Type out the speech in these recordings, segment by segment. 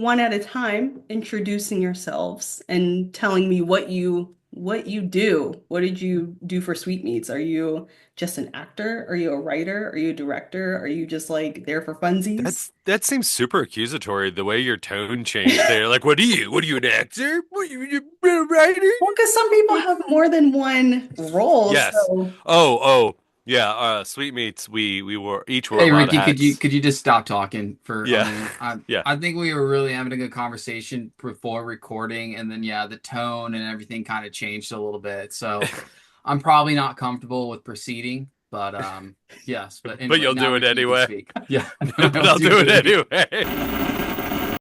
one at a time, introducing yourselves and telling me what you do. What did you do for Sweetmeats? Are you just an actor? Are you a writer? Are you a director? Are you just like there for funsies? That seems super accusatory, the way your tone changed there. Like, what are you? What are you, an actor? What are you a writer? Well, because some people What? have more than one role, Yes. so Oh, yeah. Sweetmeats. We were each wore a Hey lot of Ricky, could you hats. could you just stop talking for a Yeah, minute? I yeah. I think we were really having a good conversation before recording, and then yeah, the tone and everything kind of changed a little bit. So I'm probably not comfortable with proceeding, but yes. But But anyway, you'll now do it Ricky, you can anyway. speak. Yeah, But I'll I'll do do it it. anyway.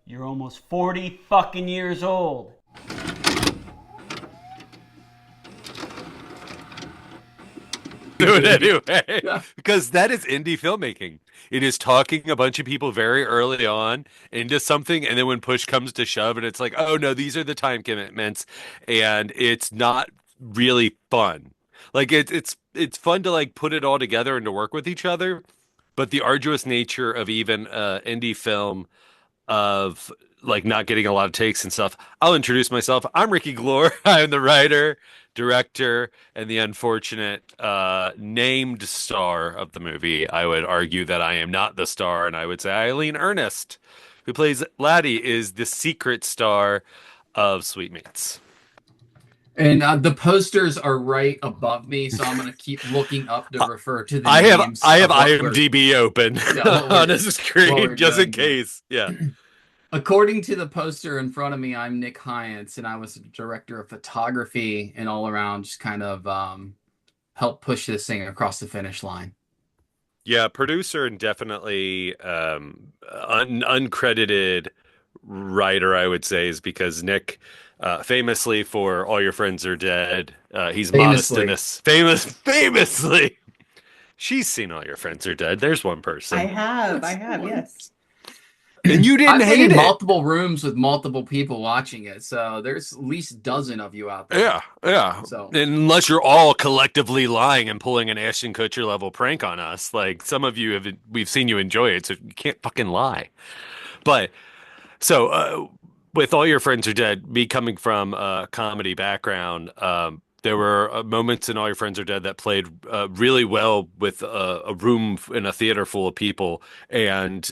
You're almost 40 fucking years old. Do it anyway. Yeah. Because that is indie filmmaking. It is talking a bunch of people very early on into something, and then when push comes to shove, and it's like, oh no, these are the time commitments, and it's not really fun. Like it's fun to like put it all together and to work with each other, but the arduous nature of even indie film of like not getting a lot of takes and stuff. I'll introduce myself. I'm Ricky Glore. I'm the writer, director, and the unfortunate named star of the movie. I would argue that I am not the star, and I would say Eileen Ernest, who plays Laddie, is the secret star of Sweetmeats. And the posters are right above me, so I'm gonna keep looking up to I refer to the I have names I have of IMDb open what on we're a what screen we're just in doing here. case. Yeah. According to the poster in front of me, I'm Nick Hiance, and I was the director of photography and all around just kind of help push this thing across the finish line. Yeah, producer and definitely uncredited writer, I would say, is because Nick, famously for All Your Friends Are Dead, he's modest in Famously. this. Famously, she's seen All Your Friends Are Dead. There's one I person, have, I That's have, one. yes. and you didn't I've been hate in it. multiple rooms with multiple people watching it, so there's at least a dozen of you out there. Yeah, yeah. So Unless you're all collectively lying and pulling an Ashton Kutcher level prank on us, like some of you have, we've seen you enjoy it, so you can't fucking lie. But So, with All Your Friends Are Dead, me coming from a comedy background, there were moments in All Your Friends Are Dead that played really well with a room in a theater full of people, and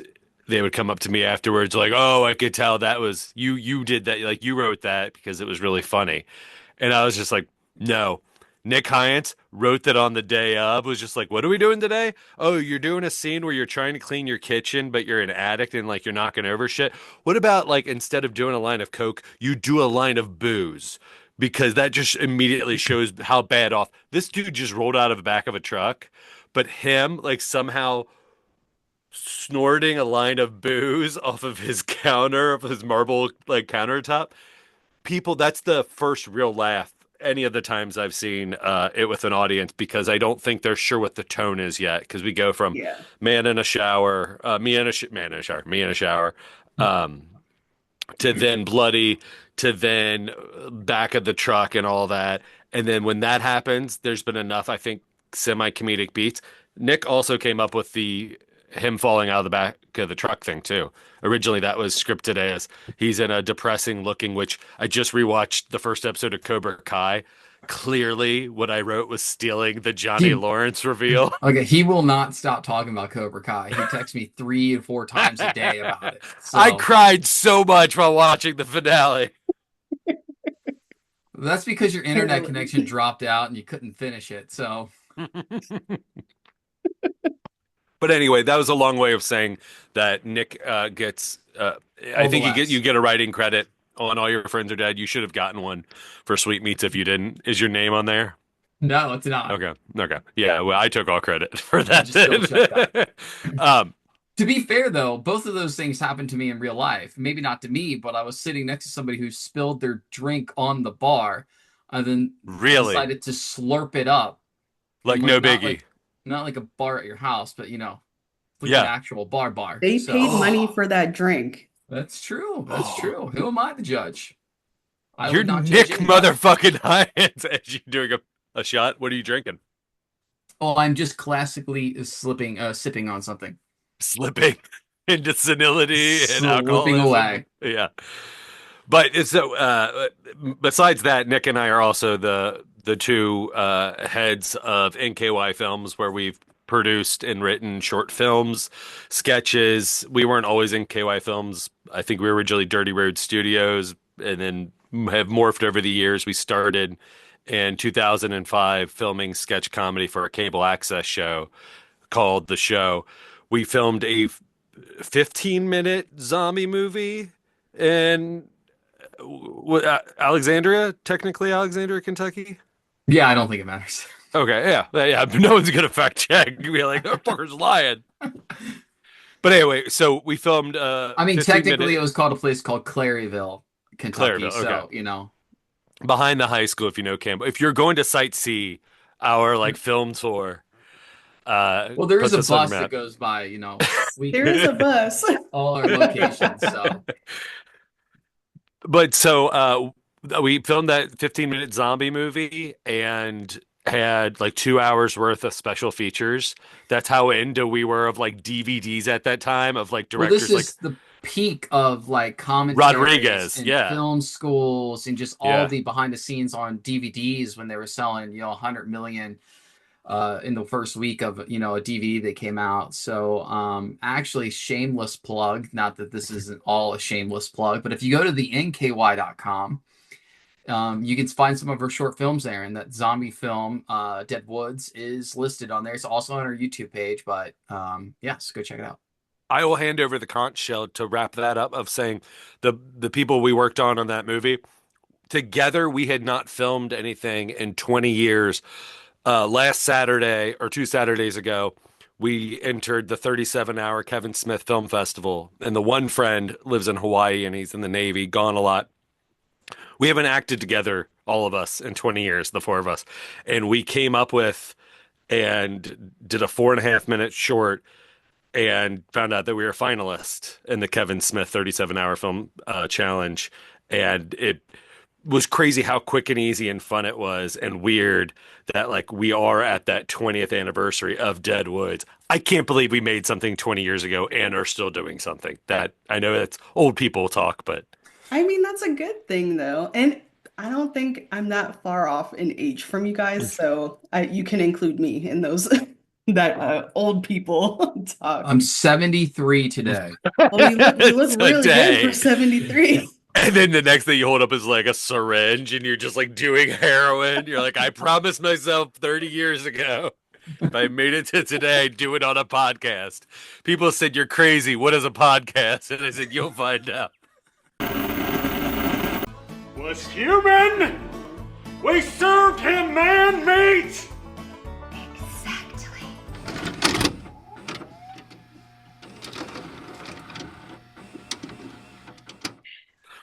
they would come up to me afterwards like, "Oh, I could tell that was you. You did that. Like you wrote that because it was really funny." And I was just like, "No." Nick Hyance wrote that on the day of, was just like, what are we doing today? Oh, you're doing a scene where you're trying to clean your kitchen, but you're an addict and like you're knocking over shit. What about like instead of doing a line of Coke, you do a line of booze? Because that just immediately shows how bad off this dude just rolled out of the back of a truck, but him like somehow snorting a line of booze off of his counter, of his marble like countertop. People, that's the first real laugh any of the times I've seen it with an audience because I don't think they're sure what the tone is yet. Because we go from Yeah. man in a shower, man in a shower, me in a shower, um, to then bloody, to then back of the truck and all that. And then when that happens, there's been enough, I think, semi-comedic beats. Nick also came up with the him falling out of the back of the truck thing too. Originally, that was scripted as he's in a depressing looking, which I just rewatched the first episode of Cobra Kai. Clearly, what I wrote was stealing the Johnny he Lawrence reveal. okay, he will not stop talking about Cobra Kai. He texts me 3 or 4 times a day about it. I So cried so much while watching the finale. that's because your Can internet connection relate. dropped out and you couldn't finish it. So But anyway, that was a long way of saying that Nick gets. I all the think you laughs. get a writing credit on All Your Friends Are Dead. You should have gotten one for Sweetmeats if you didn't. Is your name on there? No, it's not. Okay, okay, yeah. Well, I took all credit for I that just double checked that. then. um, To be fair, though, both of those things happened to me in real life. Maybe not to me, but I was sitting next to somebody who spilled their drink on the bar and then really, decided to slurp it up in like no like not biggie. like not like a bar at your house, but like an Yeah, actual bar. They paid So money oh, for that drink. that's true. That's oh, true. Who am I to judge? I you're would not judge Nick anybody. motherfucking Hines as you doing a shot. What are you drinking? Oh, I'm just classically sipping on something. Slipping. into senility and Slipping alcoholism. away. Yeah. But it's so besides that, Nick and I are also the two heads of NKY Films, where we've produced and written short films, sketches. We weren't always NKY Films. I think we were originally Dirty Road Studios, and then have morphed over the years. We started in 2005 filming sketch comedy for a cable access show called The Show. We filmed a 15-minute zombie movie in Alexandria, technically Alexandria, Kentucky. Yeah, I don't think it matters. Okay, yeah. No one's gonna fact check. Be like, "Oh, fucker's lying." But anyway, so we filmed I mean, 15 technically, it minute was called a place called Claryville, Kentucky. Clareville. Okay, So, you know. behind the high school. If you know Campbell, if you're going to sightsee our like film tour, Well, there is put a this on your bus that map. goes by, we There is a bus. all our locations. So, But so we filmed that 15-minute zombie movie and had like 2 hours worth of special features. That's how into we were of like DVDs at that time of like well, this directors like is the peak of like commentaries Rodriguez. and Yeah. film schools and just all Yeah. the behind the scenes on DVDs when they were selling, 100 million in the first week of a DVD that came out. So actually, shameless plug, not that this isn't all a shameless plug, but if you go to the nky.com, you can find some of our short films there, and that zombie film Dead Woods is listed on there. It's also on our YouTube page, but yeah, so go check it out. I will hand over the conch shell to wrap that up of saying the people we worked on that movie together, we had not filmed anything in 20 years. Last Saturday or 2 Saturdays ago, we entered the 37-hour Kevin Smith Film Festival, and the one friend lives in Hawaii and he's in the Navy, gone a lot. We haven't acted together, all of us, in 20 years, the four of us, and we came up with and did a 4.5 minute short and found out that we were a finalist in the Kevin Smith 37-hour film challenge, and it was crazy how quick and easy and fun it was and weird that like we are at that 20th anniversary of Dead Woods. I can't believe we made something 20 years ago and are still doing something. That I know that's old people talk, but I mean, that's a good thing though. And I don't think I'm that far off in age from you guys, so you can include me in those that old people talk. I'm 73 today. Well, you look really good for today. 73. And then the next thing you hold up is like a syringe and you're just like doing heroin. You're like, I promised myself 30 years ago, if I made it to today, I'd do it on a podcast. People said, you're crazy. What is a podcast? And I said, you'll find out. Was human? We served him man meat! Exactly.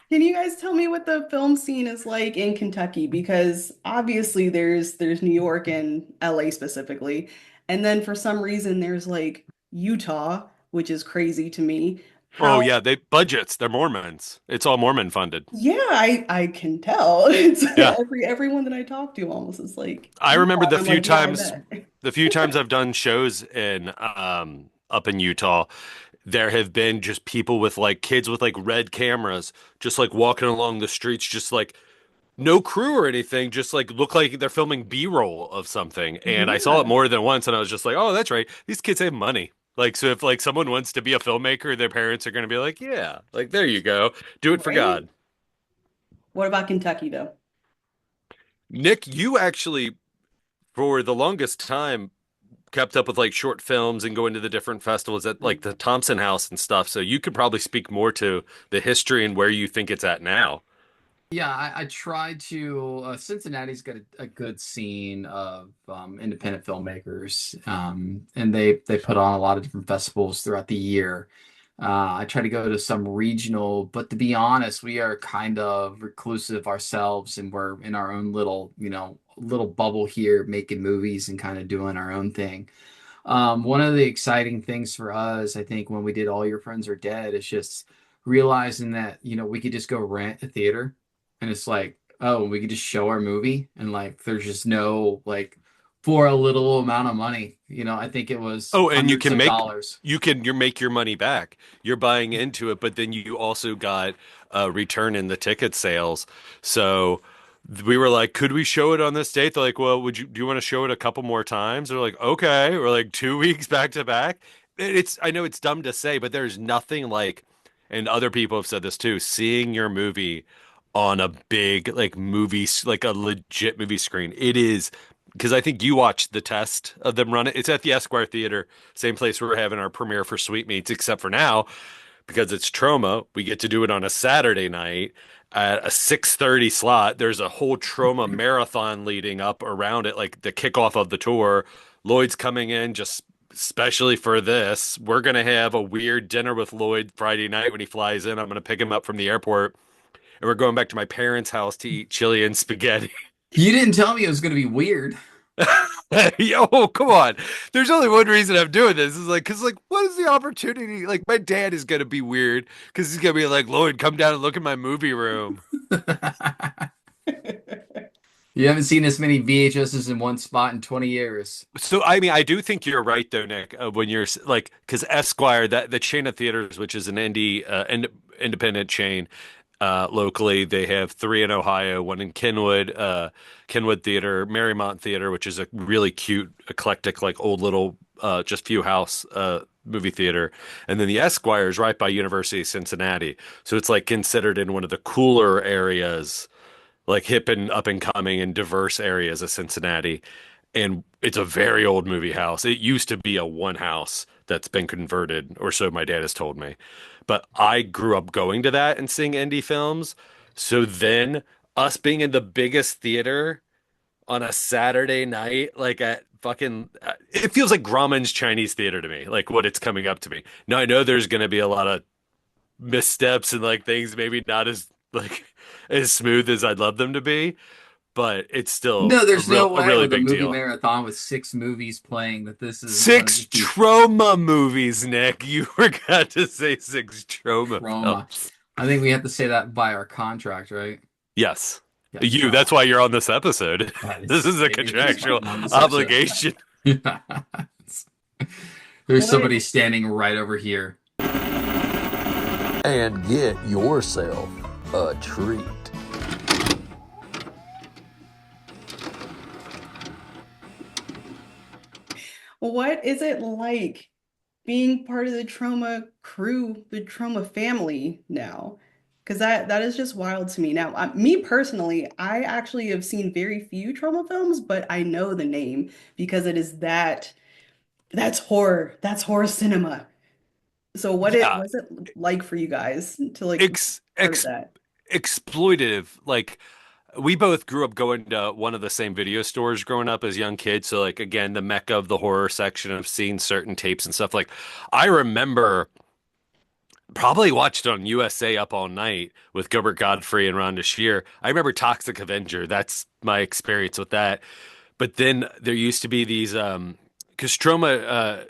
Can you guys tell me what the film scene is like in Kentucky? Because obviously there's New York and LA specifically, and then for some reason there's like Utah, which is crazy to me. Oh, How yeah. They're Mormons. It's all Mormon funded. Yeah, I can tell. It's Yeah. everyone that I talk to almost is like I Utah. remember And I'm like, yeah, I bet. the few times I've done shows in up in Utah, there have been just people with like kids with like red cameras just like walking along the streets, just like no crew or anything, just like look like they're filming B-roll of something. And I saw it Yeah, more than once and I was just like, oh, that's right. These kids have money. Like, so if like someone wants to be a filmmaker, their parents are going to be like, yeah, like there you go. Do it for right? God. What about Kentucky though? Nick, you actually for the longest time kept up with like short films and going to the different festivals at like the Thompson House and stuff. So you could probably speak more to the history and where you think it's at now. Yeah, I tried to. Cincinnati's got a good scene of independent filmmakers, and they put on a lot of different festivals throughout the year. I try to go to some regional, but to be honest, we are kind of reclusive ourselves, and we're in our own little bubble here, making movies and kind of doing our own thing. One of the exciting things for us, I think, when we did All Your Friends Are Dead, is just realizing that, we could just go rent a theater and it's like, oh, we could just show our movie and like there's just no like for a little amount of money. I think it was Oh, and hundreds of dollars. you make your money back. You're buying into it, but then you also got a return in the ticket sales. So we were like, could we show it on this date? They're like, well, do you want to show it a couple more times? They're like, okay. We're like 2 weeks back to back. I know it's dumb to say, but there's nothing like, and other people have said this too, seeing your movie on a big like like a legit movie screen. It is because I think you watched the test of them run it. It's at the Esquire Theater, same place we're having our premiere for Sweetmeats, except for now, because it's Troma, we get to do it on a Saturday night at a 6:30 slot. There's a whole Troma marathon leading up around it, like the kickoff of the tour. Lloyd's coming in just especially for this. We're gonna have a weird dinner with Lloyd Friday night when he flies in. I'm gonna pick him up from the airport, and we're going back to my parents' house to eat chili and spaghetti. You didn't tell me it was going to be weird. Yo, come on. There's only one reason I'm doing this. Is like, cause like, what is the opportunity? Like, my dad is gonna be weird because he's gonna be like, Lloyd, come down and look at my movie room. You haven't seen this many VHSs in one spot in 20 years. So, I mean, I do think you're right though, Nick. When you're like, because Esquire, that the chain of theaters, which is an independent chain, locally, they have three in Ohio, one in Kenwood Theater, Marymount Theater, which is a really cute, eclectic, like old little, just few house movie theater, and then the Esquire is right by University of Cincinnati, so it's like considered in one of the cooler areas, like hip and up and coming and diverse areas of Cincinnati. And it's a very old movie house. It used to be a one house that's been converted, or so my dad has told me. But I grew up going to that and seeing indie films. So then us being in the biggest theater on a Saturday night, like at fucking, it feels like Grauman's Chinese theater to me, like what it's coming up to me. Now I know there's going to be a lot of missteps and like things maybe not as like as smooth as I'd love them to be, but it's still No, there's no a way really with a big movie deal. marathon with 6 movies playing that this is going to Six just be Troma movies, Nick. You forgot to say six Troma Roma. films. I think we have to say that by our contract, right? Yes. Yes, That's why you're on this episode. that This is a maybe the reason contractual I'm on this episode. obligation. There's What? somebody standing right over here. And get yourself a treat. What is it like being part of the Troma crew, the Troma family now? Because that is just wild to me. Now, me personally, I actually have seen very few Troma films, but I know the name because it is that's horror. That's horror cinema. So Yeah. what's it like for you guys to like be Ex part of ex that? exploitive. Like we both grew up going to one of the same video stores growing up as young kids. So like again, the mecca of the horror section of seeing certain tapes and stuff. Like I remember probably watched it on USA Up All Night with Gilbert Godfrey and Rhonda Shear. I remember Toxic Avenger. That's my experience with that. But then there used to be these because Troma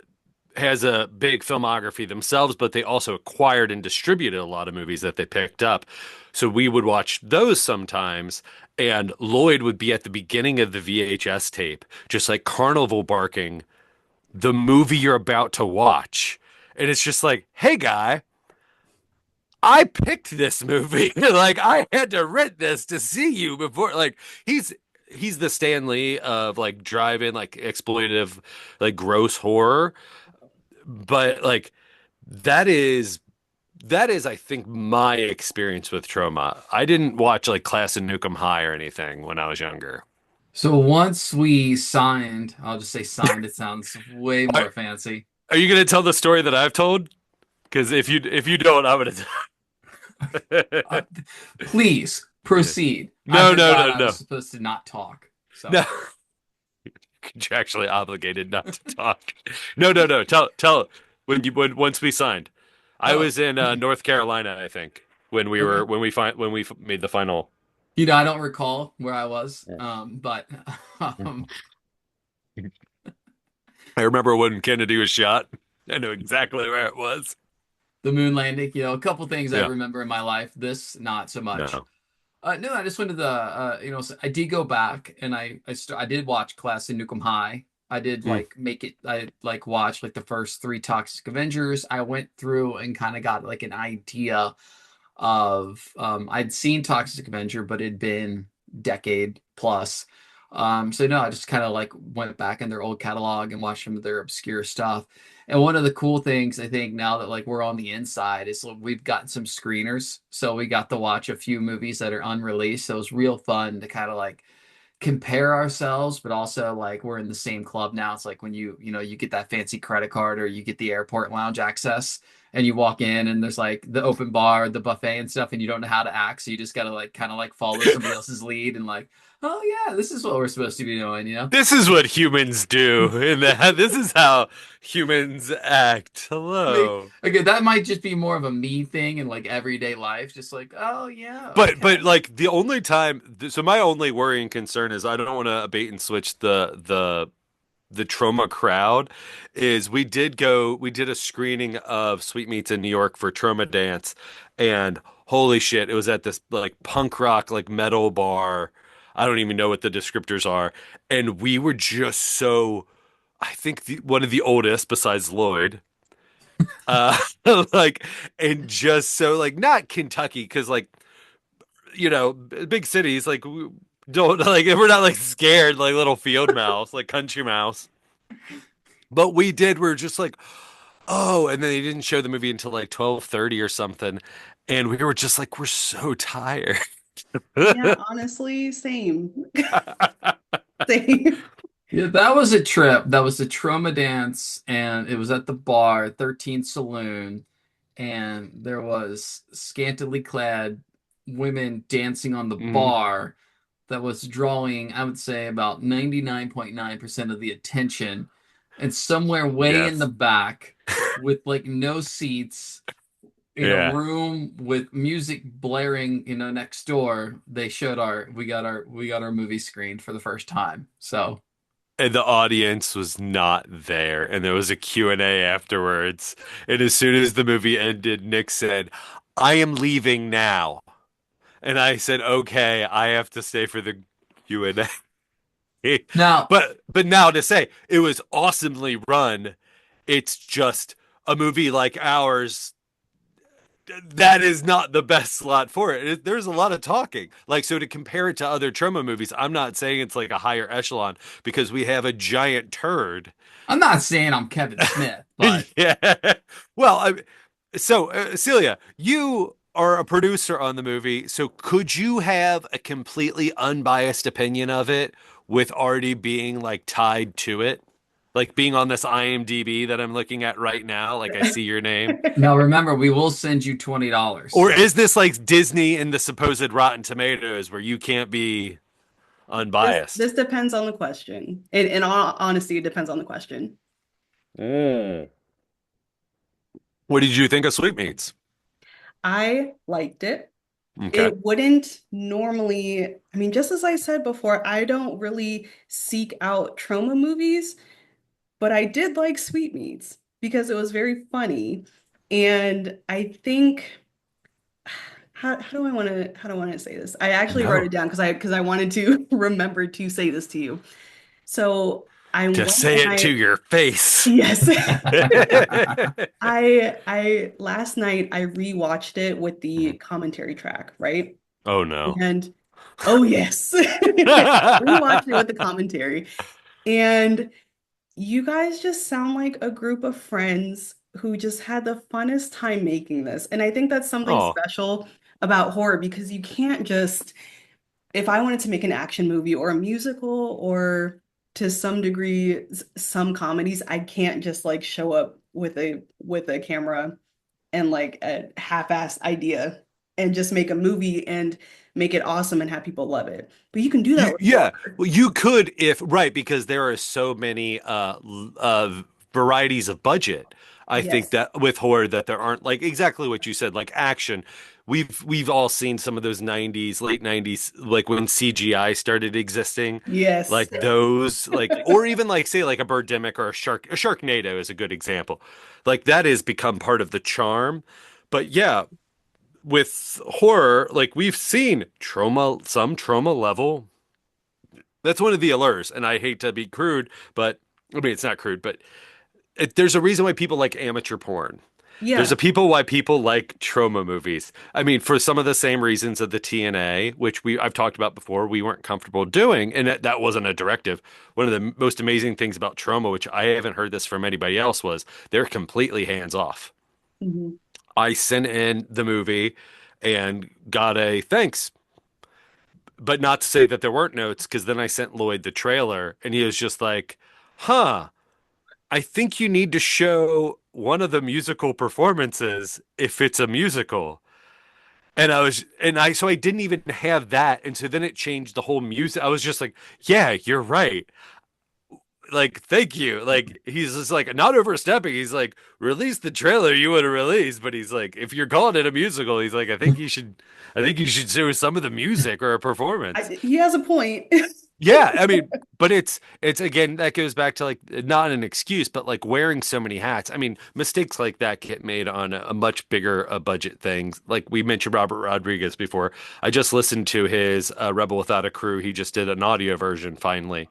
has a big filmography themselves, but they also acquired and distributed a lot of movies that they picked up. So we would watch those sometimes, and Lloyd would be at the beginning of the VHS tape, just like carnival barking the movie you're about to watch. And it's just like, hey, guy, I picked this movie. Like I had to rent this to see you before. Like he's the Stan Lee of like drive-in, like exploitative, like gross horror. But like that is I think my experience with Troma. I didn't watch like Class and Nukem High or anything when I was younger. So once we signed, I'll just say signed, it sounds way more Are, fancy. are you gonna tell the story that I've told? Because if you don't, I'm gonna. Uh, Please proceed. No, I no, forgot no, I no, was supposed to not talk. So no. Contractually obligated not to talk. No, no, no. Tell when once we signed. I Oh, was in North Carolina, I think, when we okay. were when we made the final. I don't recall where I was, but um, I remember when Kennedy was shot. I know exactly where it was. the moon landing. A couple things I Yeah. remember in my life. This not so much. No. No, I just went to the I did go back and I did watch Class in Nukem High. I did Mm, like make it I like watch like the first three Toxic Avengers. I went through and kind of got like an idea of I'd seen Toxic Avenger, but it'd been decade plus. So no, I just kind of like went back in their old catalog and watched some of their obscure stuff. And one of the cool things I think now that like we're on the inside is like, we've gotten some screeners. So we got to watch a few movies that are unreleased. So it was real fun to kind of like compare ourselves, but also like we're in the same club now. It's like when you get that fancy credit card or you get the airport lounge access and you walk in and there's like the open bar, the buffet and stuff, and you don't know how to act. So you just gotta like kind of like follow somebody else's lead and like, oh yeah, this is what we're supposed to be doing, you know? this is what humans do, and this is how humans act. Like, Hello. okay, that might just be more of a me thing in like everyday life, just like, oh yeah, But okay. like the only time, so my only worry and concern is I don't want to bait and switch the Troma crowd. Is we did a screening of Sweetmeats in New York for Troma Dance, and holy shit, it was at this like punk rock like metal bar. I don't even know what the descriptors are, and we were just so. I think one of the oldest besides Lloyd. Uh, like, and just so like not Kentucky because like big cities like we don't like we're not like scared like little field mouse, like country mouse. But we're just like, oh, and then they didn't show the movie until like 12:30 or something. And we were just like, we're so tired. Yeah, honestly, same. Same. Yeah, that was a trip. That was the Troma dance, and it was at the bar, 13th Saloon, and there was scantily clad women dancing on the Mhm. bar that was drawing, I would say, about 99.9% of the attention. And somewhere way in the Yes. back, with like no seats, in a Yeah. room with music blaring, next door, they showed our movie screened for the first time. So. And the audience was not there. And there was a Q&A afterwards. And as soon as the movie ended, Nick said, I am leaving now. And I said, okay, I have to stay for the Q&A. Now, But now to say it was awesomely run, it's just a movie like ours that is not the best slot for There's a lot of talking. Like so to compare it to other Troma movies, I'm not saying it's like a higher echelon because we have a giant turd. I'm not saying I'm Kevin Smith, but Yeah. Well, Celia, you are a producer on the movie, so could you have a completely unbiased opinion of it with already being like tied to it? Like being on this IMDb that I'm looking at right now, like I see your name. now remember, we will send you $20. Or So is this like Disney and the supposed Rotten Tomatoes where you can't be This unbiased? depends on the question. In all honesty, it depends on the question. Mm. What did you think of Sweetmeats? I liked it. Okay. It wouldn't normally, I mean, just as I said before, I don't really seek out trauma movies, but I did like Sweetmeats because it was very funny. And I think how do I want to say this? I actually wrote it No. down because I wanted to remember to say this to you. So I Just went say and it to I your face. yes. I last night I rewatched it with the commentary track, right? Oh no. And oh yes. Rewatched it with the commentary. And you guys just sound like a group of friends who just had the funnest time making this. And I think that's something Oh. special about horror because you can't just, if I wanted to make an action movie or a musical or to some degree some comedies, I can't just like show up with a camera and like a half-assed idea and just make a movie and make it awesome and have people love it. But you can do that with Yeah. horror. Well, you could if right because there are so many varieties of budget. I think Yes. that with horror that there aren't like exactly what you said like action. We've all seen some of those 90s, late 90s like when CGI started existing. Yes. Like those like or even like say like a Birdemic or a Sharknado is a good example. Like that has become part of the charm. But yeah, with horror, like we've seen some trauma level. That's one of the allures, and I hate to be crude, but I mean it's not crude, but there's a reason why people like amateur porn. There's a Yeah. people why people like trauma movies. I mean, for some of the same reasons of the TNA, which I've talked about before, we weren't comfortable doing, and that wasn't a directive. One of the most amazing things about trauma, which I haven't heard this from anybody else, was they're completely hands off. Mhm. I sent in the movie and got a thanks, but not to say that there weren't notes, because then I sent Lloyd the trailer, and he was just like, "Huh, I think you need to show one of the musical performances if it's a musical." So I didn't even have that. And so then it changed the whole music. I was just like, yeah, you're right. Like, thank you. Like, he's just like, not overstepping. He's like, release the trailer you would have released. But he's like, if you're calling it a musical, he's like, I think you should show some of the music or a performance. He has a point. Yeah, I mean, but it's again, that goes back to like not an excuse, but like wearing so many hats. I mean, mistakes like that get made on a much bigger budget thing. Like we mentioned Robert Rodriguez before. I just listened to his Rebel Without a Crew. He just did an audio version finally,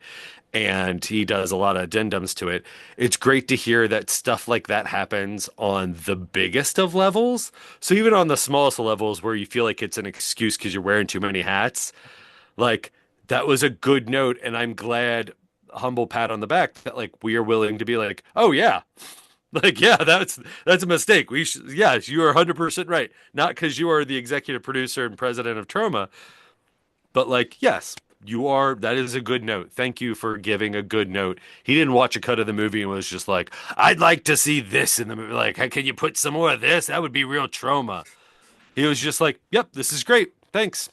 and he does a lot of addendums to it. It's great to hear that stuff like that happens on the biggest of levels. So even on the smallest of levels where you feel like it's an excuse because you're wearing too many hats, like that was a good note, and I'm glad, humble pat on the back, that like we are willing to be like, oh yeah, like yeah, that's a mistake. Yes, you are 100% right. Not because you are the executive producer and president of Troma, but like yes, you are. That is a good note. Thank you for giving a good note. He didn't watch a cut of the movie and was just like, I'd like to see this in the movie. Like, hey, can you put some more of this? That would be real trauma. He was just like, yep, this is great. Thanks.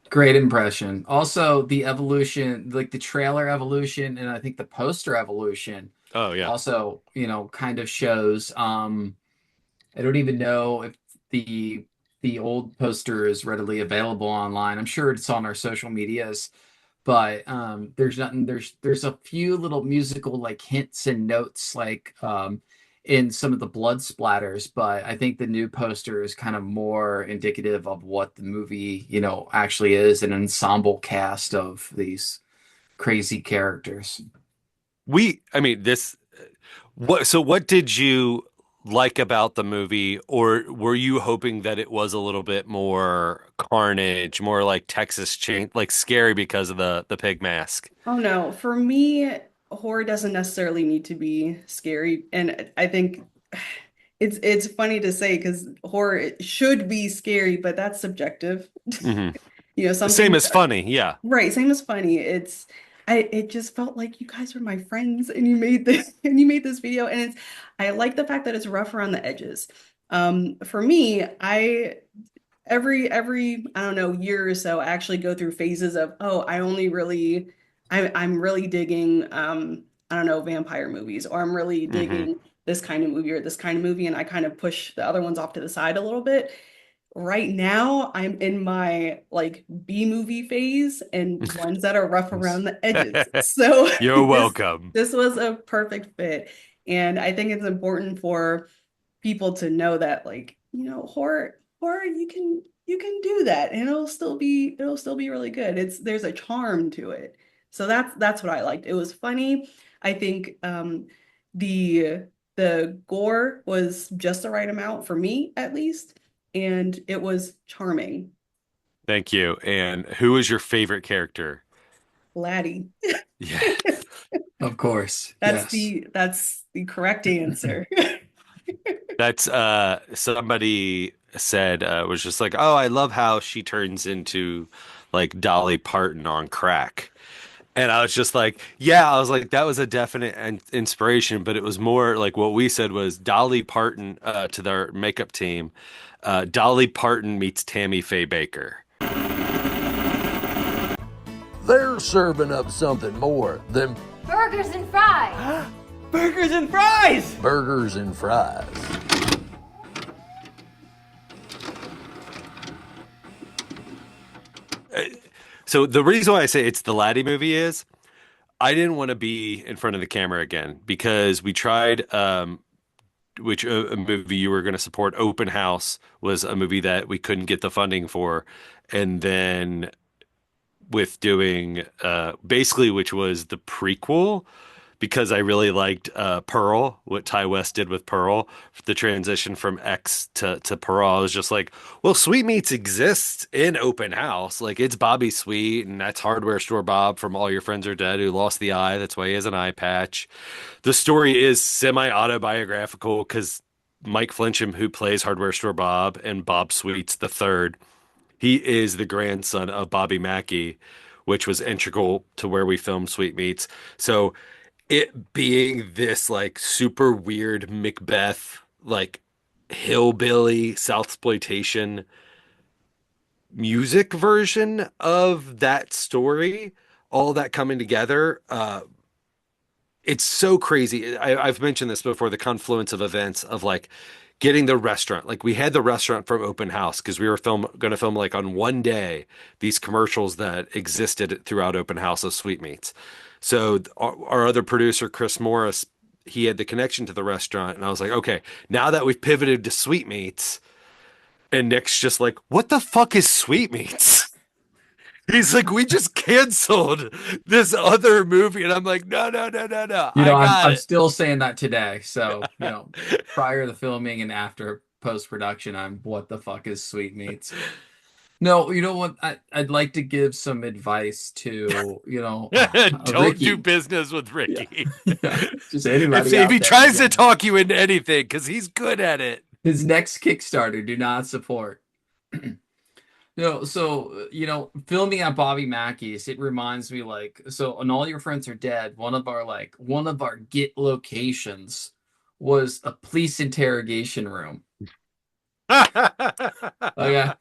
Great impression. Also, the evolution, like the trailer evolution, and I think the poster evolution Oh yeah. also, kind of shows. I don't even know if the old poster is readily available online. I'm sure it's on our social medias, but there's nothing. There's a few little musical like hints and notes, like in some of the blood splatters, but I think the new poster is kind of more indicative of what the movie, actually is, an ensemble cast of these crazy characters. I mean, what did you like about the movie, or were you hoping that it was a little bit more carnage, more like Texas Chain, like scary because of the pig mask? Oh no, for me, horror doesn't necessarily need to be scary, and I think it's funny to say because horror it should be scary, but that's subjective. Hmm. Some Same things as funny, yeah. right, same as funny. It just felt like you guys were my friends and you made this and you made this video, and I like the fact that it's rough around the edges. For me, every I don't know year or so I actually go through phases of I'm really digging I don't know vampire movies, or I'm really Hmm. digging this kind of movie or this kind of movie, and I kind of push the other ones off to the side a little bit. Right now I'm in my like B movie phase and ones that are rough around the edges, so You're this welcome. this was a perfect fit. And I think it's important for people to know that like horror you can do that and it'll still be really good. There's a charm to it. So that's what I liked. It was funny. I think the the gore was just the right amount for me at least, and it was charming. Thank you. And who is your favorite character? Laddie. Yeah. Of course, That's yes. the correct answer. That's somebody said was just like, "Oh, I love how she turns into like Dolly Parton on crack." And I was just like, "Yeah, I was like that was a definite inspiration, but it was more like what we said was Dolly Parton to their makeup team. Dolly Parton meets Tammy Faye Baker." They're serving up something more than Burgers and fries. Burgers and fries! burgers and fries. So the reason why I say it's the Laddie movie is I didn't want to be in front of the camera again because we tried a movie you were going to support. Open House was a movie that we couldn't get the funding for, and then with doing basically, which was the prequel, because I really liked Pearl, what Ty West did with Pearl, the transition from X to Pearl. I was just like, well, Sweetmeats exists in Open House. Like, it's Bobby Sweet, and that's Hardware Store Bob from All Your Friends Are Dead, who lost the eye. That's why he has an eye patch. The story is semi-autobiographical because Mike Flincham, who plays Hardware Store Bob, and Bob Sweets the third, he is the grandson of Bobby Mackey, which was integral to where we filmed Sweetmeats. So it being this like super weird Macbeth, like hillbilly South exploitation music version of that story, all that coming together, it's so crazy. I've mentioned this before, the confluence of events of like getting the restaurant. Like we had the restaurant from Open House because we were going to film like on one day these commercials that existed throughout Open House of Sweetmeats. So our other producer, Chris Morris, he had the connection to the restaurant. And I was like, okay, now that we've pivoted to Sweetmeats, and Nick's just like, what the fuck is Sweetmeats? He's like, we just canceled this other movie. And I'm like, no, no, no, no, no. You know, I got I'm it. still saying that today. So, prior to the filming and after post production, I'm what the fuck is Sweetmeats? No, you know what? I'd like to give some advice to, Don't do Ricky. business with Ricky. Yeah, just anybody If out he there. tries to talk you into anything, because he's good at it. His next Kickstarter, do not support. No, so filming at Bobby Mackey's, it reminds me so on All Your Friends Are Dead, one of our get locations was a police interrogation room. Okay. At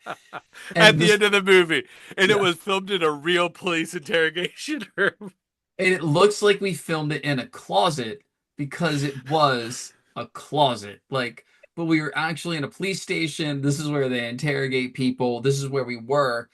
And the this, end of the movie. And it yeah. was filmed in a real police interrogation room. And it looks like we filmed it in a closet because it was a closet. But we were actually in a police station. This is where they interrogate people. This is where we were.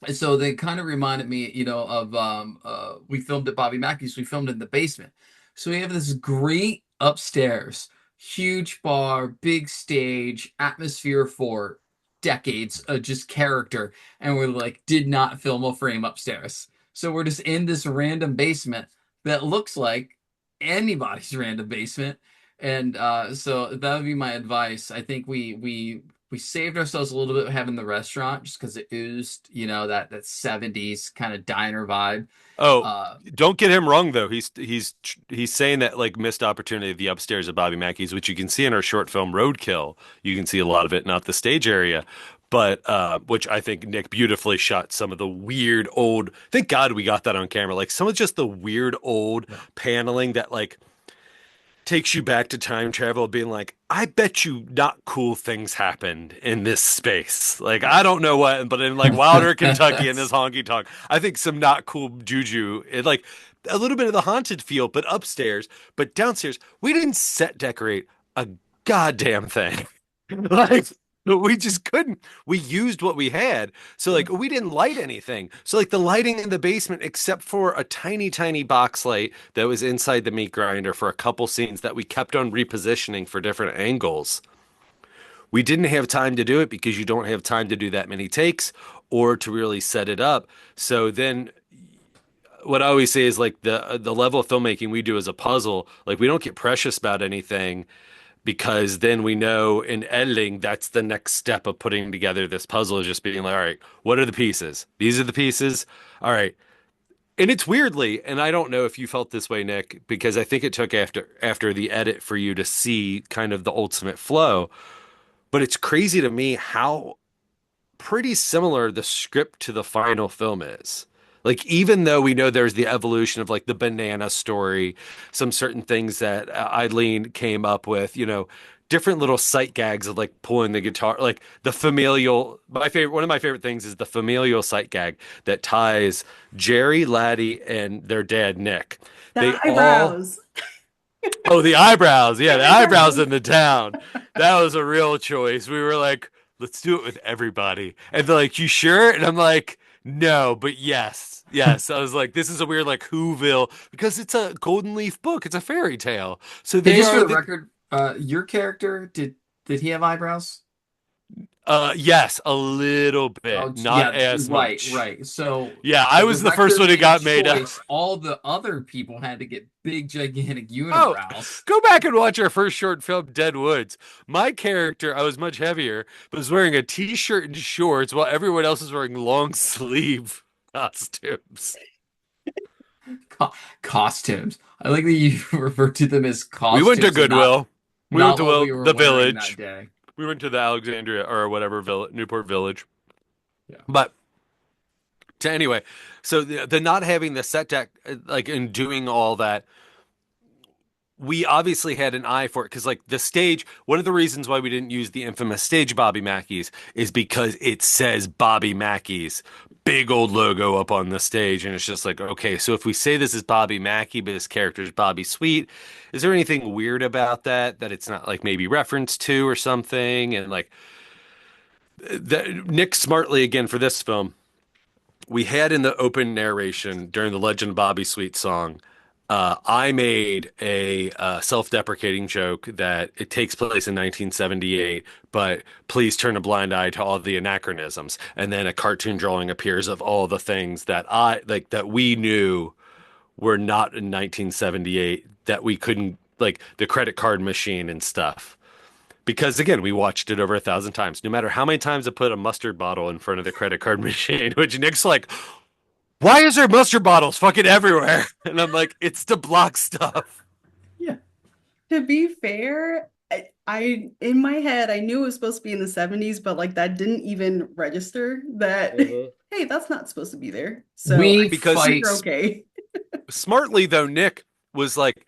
And so they kind of reminded me, of we filmed at Bobby Mackey's. We filmed in the basement. So we have this great upstairs, huge bar, big stage, atmosphere for decades of just character. And we're like, did not film a frame upstairs. So we're just in this random basement that looks like anybody's random basement. And so that would be my advice. I think we saved ourselves a little bit having the restaurant just because it oozed, that 70s kind of diner vibe. Oh, don't get him wrong though. He's saying that like missed opportunity of the upstairs of Bobby Mackey's, which you can see in our short film Roadkill. You can see a lot of it, not the stage area, but which I think Nick beautifully shot some of the weird old. Thank God we got that on camera. Like some of just the weird old paneling that like takes you back to time travel, being like, I bet you not cool things happened in this space. Like, I don't know what, but in like Wilder, Kentucky, in this honky tonk, I think some not cool juju. It like a little bit of the haunted feel, but upstairs, but downstairs, we didn't set decorate a goddamn thing. Like, we just couldn't. We used what we had. So like we didn't light anything. So like the lighting in the basement, except for a tiny, tiny box light that was inside the meat grinder for a couple scenes that we kept on repositioning for different angles. We didn't have time to do it because you don't have time to do that many takes or to really set it up. So then what I always say is like the level of filmmaking we do as a puzzle, like we don't get precious about anything because then we know in editing that's the next step of putting together this puzzle is just being like, all right, what are the pieces? These are the pieces. All right. And it's weirdly, and I don't know if you felt this way, Nick, because I think it took after the edit for you to see kind of the ultimate flow. But it's crazy to me how pretty similar the script to the final film is. Like, even though we know there's the evolution of like the banana story, some certain things that Eileen came up with, different little sight gags of like pulling the guitar, like the familial. One of my favorite things is the familial sight gag that ties Jerry, Laddie, and their dad, Nick. The eyebrows. Oh, the eyebrows. Yeah, the eyebrows in the town. That was a real choice. We were like, let's do it with everybody. And they're like, you sure? And I'm like, no, but yes. Yes. I was like, this is a weird like Whoville because it's a Golden Leaf book. It's a fairy tale. So Hey, just for the record, Your character, did he have eyebrows? Yes, a little Oh, bit, not yeah, as right, much. right. So Yeah, I the was the first director one who made a got made up. choice. All the other people had to get big, gigantic Oh, unibrows. go back and watch our first short film, Dead Woods. My character, I was much heavier, but was wearing a t-shirt and shorts while everyone else was wearing long sleeve costumes. Co costumes. I like that you refer to them as We went to costumes and not Goodwill. We went not to what we were the wearing that village. day. We went to the Alexandria or whatever village, Newport Village. Yeah. But to anyway, so the not having the set deck, like in doing all that, we obviously had an eye for it because, like, the stage, one of the reasons why we didn't use the infamous stage Bobby Mackey's is because it says Bobby Mackey's big old logo up on the stage. And it's just like, okay, so if we say this is Bobby Mackey, but his character is Bobby Sweet, is there anything weird about that, that it's not like maybe referenced to or something? And like, Nick smartly, again, for this film, we had in the open narration during the Legend of Bobby Sweet song, I made a self-deprecating joke that it takes place in 1978, but please turn a blind eye to all the anachronisms. And then a cartoon drawing appears of all the things that I like that we knew were not in 1978 that we couldn't, like the credit card machine and stuff. Because again, we watched it over 1,000 times. No matter how many times I put a mustard bottle in front of the credit card machine, which Nick's like, why is there mustard bottles fucking everywhere? And I'm like, it's to block stuff. Yeah. To be fair, I in my head I knew it was supposed to be in the 70s, but like that didn't even register that hey, that's not supposed to be there. So We Because fight. you're okay. smartly though, Nick was like,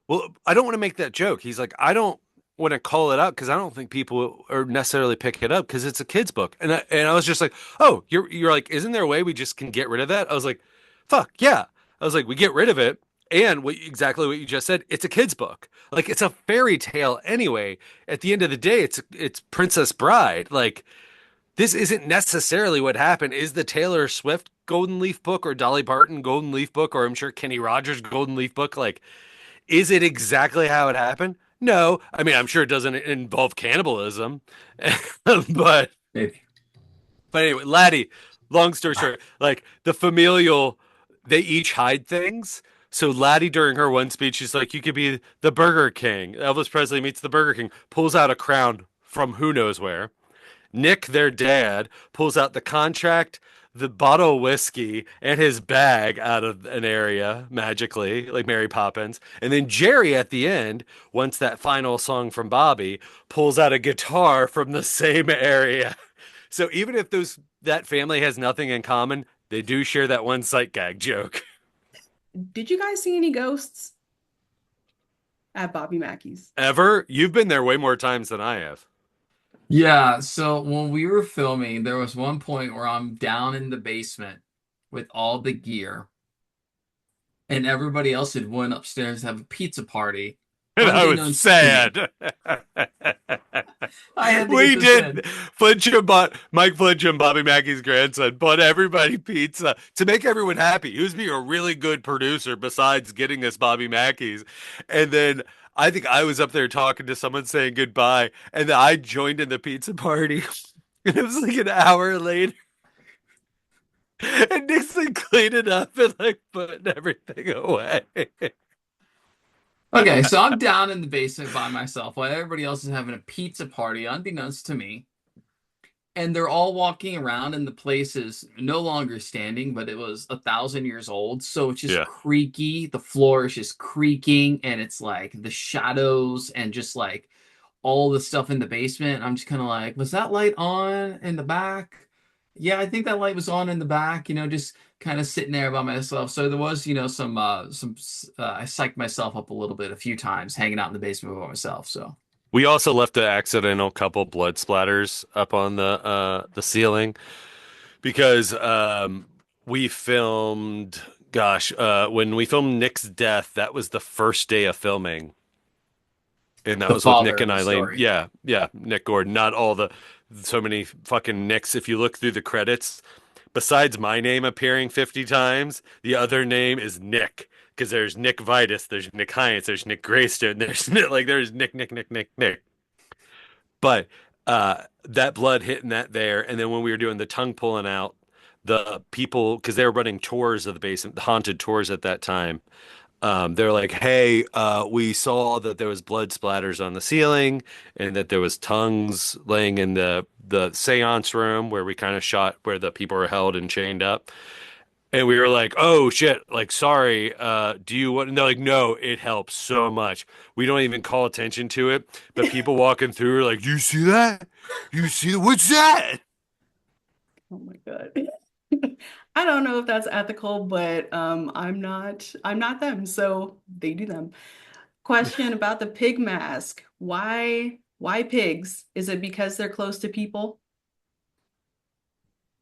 well, I don't want to make that joke. He's like, I don't want to call it out because I don't think people are necessarily pick it up because it's a kid's book. And I was just like, oh, you're like, isn't there a way we just can get rid of that? I was like, fuck yeah. I was like, we get rid of it. And exactly what you just said, it's a kid's book. Like it's a fairy tale anyway. At the end of the day, it's Princess Bride. Like this isn't necessarily what happened. Is the Taylor Swift Golden Leaf book or Dolly Parton Golden Leaf book or I'm sure Kenny Rogers Golden Leaf book, like, is it exactly how it happened? No. I mean, I'm sure it doesn't involve cannibalism. but Maybe. but anyway, Laddie, long story short, like the familial, they each hide things. So Laddie, during her one speech, she's like, you could be the Burger King. Elvis Presley meets the Burger King, pulls out a crown from who knows where. Nick, their dad, pulls out the contract, the bottle of whiskey, and his bag out of an area magically, like Mary Poppins. And then Jerry at the end, once that final song from Bobby, pulls out a guitar from the same area. So even if that family has nothing in common, they do share that one sight gag joke. Did you guys see any ghosts at Bobby Mackey's? Ever? You've been there way more times than I have. Yeah, so when we were filming, there was one point where I'm down in the basement with all the gear, and everybody else had went upstairs to have a pizza party. And I was Unbeknownst to me. sad. I had to We get this did. in. Mike Flincham, Bobby Mackey's grandson, bought everybody pizza to make everyone happy. He was being a really good producer besides getting us Bobby Mackey's. And then I think I was up there talking to someone saying goodbye, and then I joined in the pizza party. And it was like an hour later. And Nixon cleaned it up and like putting everything away. Okay, so I'm down in the basement by myself while everybody else is having a pizza party, unbeknownst to me. And they're all walking around, and the place is no longer standing, but it was 1,000 years old. So it's just Yeah. creaky. The floor is just creaking, and it's like the shadows and just like all the stuff in the basement. I'm just kind of like, was that light on in the back? Yeah, I think that light was on in the back, just kind of sitting there by myself. So there was, some I psyched myself up a little bit a few times hanging out in the basement by myself. So We also left an accidental couple blood splatters up on the ceiling because we filmed, when we filmed Nick's death, that was the first day of filming. And that the was with father Nick and of the Eileen. story. Yeah, Nick Gordon. Not all so many fucking Nicks. If you look through the credits, besides my name appearing 50 times, the other name is Nick. Because there's Nick Vitus, there's Nick Hiance, there's Nick Greystone, there's there's Nick. But that blood hitting that there, and then when we were doing the tongue pulling out, the people, because they were running tours of the basement, haunted tours at that time. They're like, "Hey, we saw that there was blood splatters on the ceiling, and that there was tongues laying in the seance room where we kind of shot where the people were held and chained up." And we were like, "Oh shit, like sorry, do you want?" And they're like, "No, it helps so much. We don't even call attention to it, but people walking through are like, you see that? You see what's that?" Oh my God. I don't know if that's ethical, but I'm not them, so they do them. Question about the pig mask. Why pigs? Is it because they're close to people?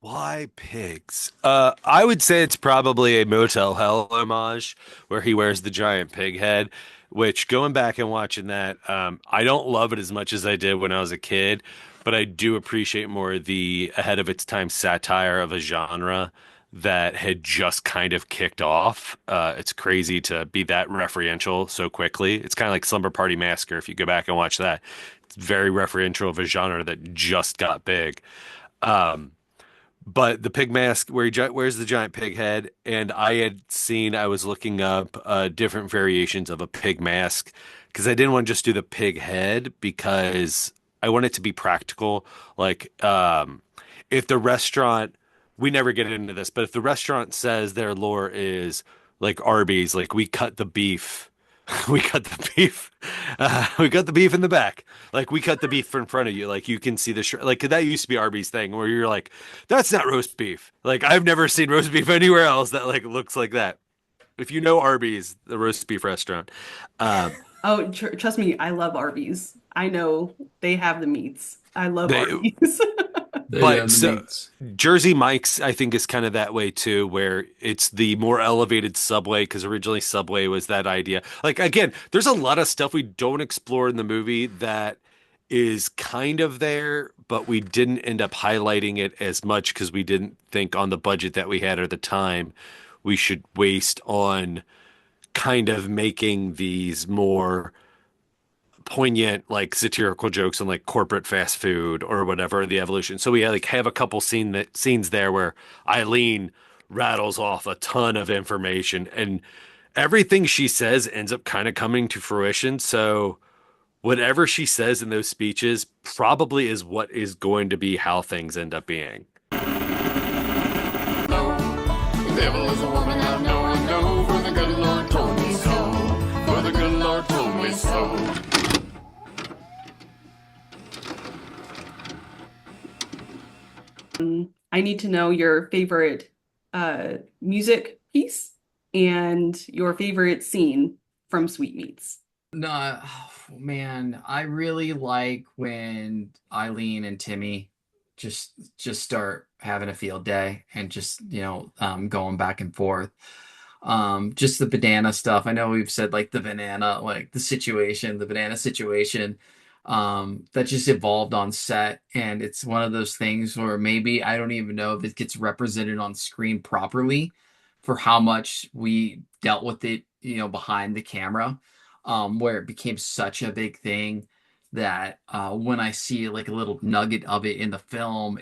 Why pigs? I would say it's probably a Motel Hell homage where he wears the giant pig head, which going back and watching that, I don't love it as much as I did when I was a kid, but I do appreciate more the ahead of its time satire of a genre that had just kind of kicked off. It's crazy to be that referential so quickly. It's kind of like Slumber Party Massacre if you go back and watch that. It's very referential of a genre that just got big. Um, but the pig mask where wears the giant pig head, and I was looking up different variations of a pig mask because I didn't want to just do the pig head because I want it to be practical. Like, if the restaurant, we never get into this, but if the restaurant says their lore is like Arby's, like we cut the beef. We cut the beef. We cut the beef in the back. Like we cut the beef in front of you. Like you can see the like that used to be Arby's thing where you're like, that's not roast beef. Like I've never seen roast beef anywhere else that like looks like that. If you know Arby's, the roast beef restaurant, um, Oh, trust me, I love Arby's. I know they have the meats. I love they Arby's. They but the so meats. Jersey Mike's, I think, is kind of that way too, where it's the more elevated Subway, because originally Subway was that idea. Like, again, there's a lot of stuff we don't explore in the movie that is kind of there, but we didn't end up highlighting it as much because we didn't think on the budget that we had at the time we should waste on kind of making these more poignant like satirical jokes on like corporate fast food or whatever the evolution. So we like have a couple scenes there where Eileen rattles off a ton of information and everything she says ends up kind of coming to fruition. So whatever she says in those speeches probably is what is going to be how things end up being. The devil is a woman I know and know, for the good Lord told me so. For the good Lord told me so. I need to know your favorite music piece and your favorite scene from Sweetmeats. No, oh, man, I really like when Eileen and Timmy just start having a field day and just going back and forth. Just the banana stuff. I know we've said like the banana, like the banana situation, that just evolved on set, and it's one of those things where maybe I don't even know if it gets represented on screen properly for how much we dealt with it, behind the camera, where it became such a big thing that when I see like a little nugget of it in the film,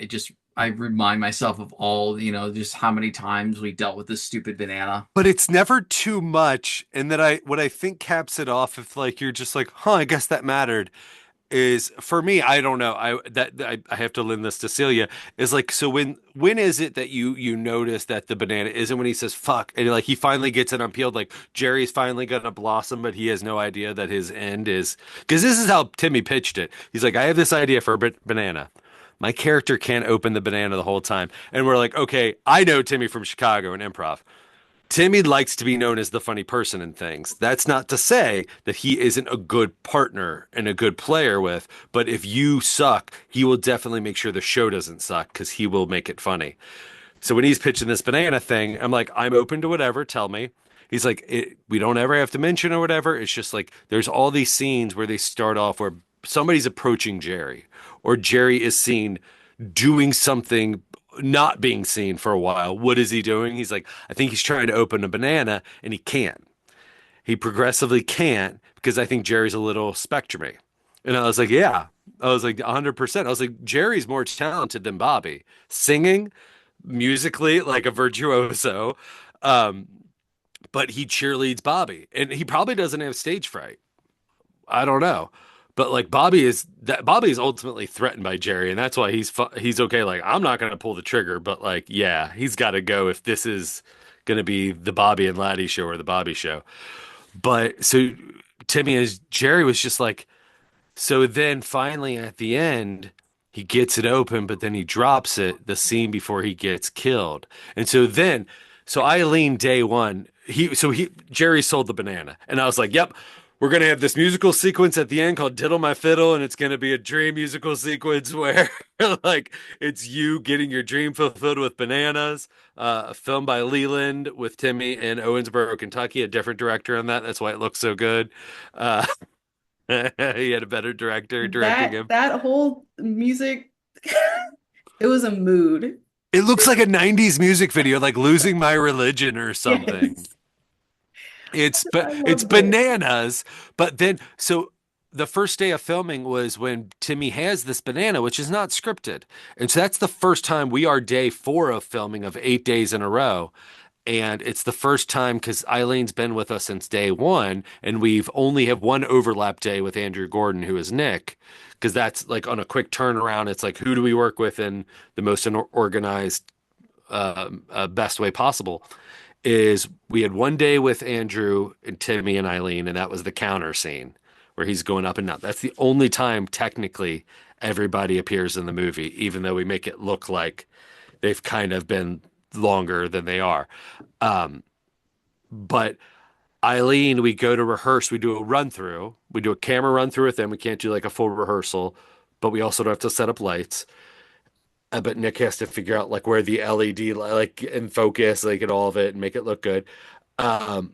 I remind myself of all, just how many times we dealt with this stupid banana. But it's never too much. And that what I think caps it off if like you're just like, huh, I guess that mattered. Is for me, I don't know. I have to lend this to Celia. Is like, so when is it that you notice that the banana isn't when he says fuck and like he finally gets it unpeeled, like Jerry's finally gonna blossom, but he has no idea that his end is, because this is how Timmy pitched it. He's like, I have this idea for a banana. My character can't open the banana the whole time, and we're like, okay, I know Timmy from Chicago and improv. Timmy likes to be known as the funny person in things. That's not to say that he isn't a good partner and a good player with, but if you suck, he will definitely make sure the show doesn't suck because he will make it funny. So when he's pitching this banana thing, I'm like, I'm open to whatever, tell me. He's like, we don't ever have to mention or whatever. It's just like, there's all these scenes where they start off where somebody's approaching Jerry or Jerry is seen doing something not being seen for a while. What is he doing? He's like, I think he's trying to open a banana and he can't. He progressively can't because I think Jerry's a little spectrumy. And I was like, yeah. I was like 100%. I was like, Jerry's more talented than Bobby. Singing, musically, like a virtuoso. Um, but he cheerleads Bobby. And he probably doesn't have stage fright. I don't know. But like Bobby is ultimately threatened by Jerry, and that's why he's okay. Like, I'm not gonna pull the trigger, but like, yeah, he's got to go if this is gonna be the Bobby and Laddie show or the Bobby show. But so Timmy as Jerry was just like, so then finally at the end, he gets it open, but then he drops it the scene before he gets killed. And so Eileen day one, Jerry sold the banana. And I was like, yep, we're gonna have this musical sequence at the end called Diddle My Fiddle, and it's gonna be a dream musical sequence where like it's you getting your dream fulfilled with bananas. A film by Leland with Timmy in Owensboro, Kentucky, a different director on that. That's why it looks so good. Uh, he had a better director directing him. That whole music, it was a mood. It looks like a 90s music video, like Losing My Religion or something. Yes. But it's bananas. But then, so the first day of filming was when Timmy has this banana, which is not scripted. And so that's the first time we are day 4 of filming of 8 days in a row. And it's the first time because Eileen's been with us since day 1, and we've only have one overlap day with Andrew Gordon, who is Nick, because that's like on a quick turnaround. It's like, who do we work with in the most organized, best way possible? Is we had one day with Andrew and Timmy and Eileen, and that was the counter scene where he's going up and down. That's the only time technically everybody appears in the movie, even though we make it look like they've kind of been longer than they are. But Eileen, we go to rehearse, we do a run through, we do a camera run through with them. We can't do like a full rehearsal, but we also don't have to set up lights. But Nick has to figure out like where the LED like and focus, like and all of it and make it look good. Um,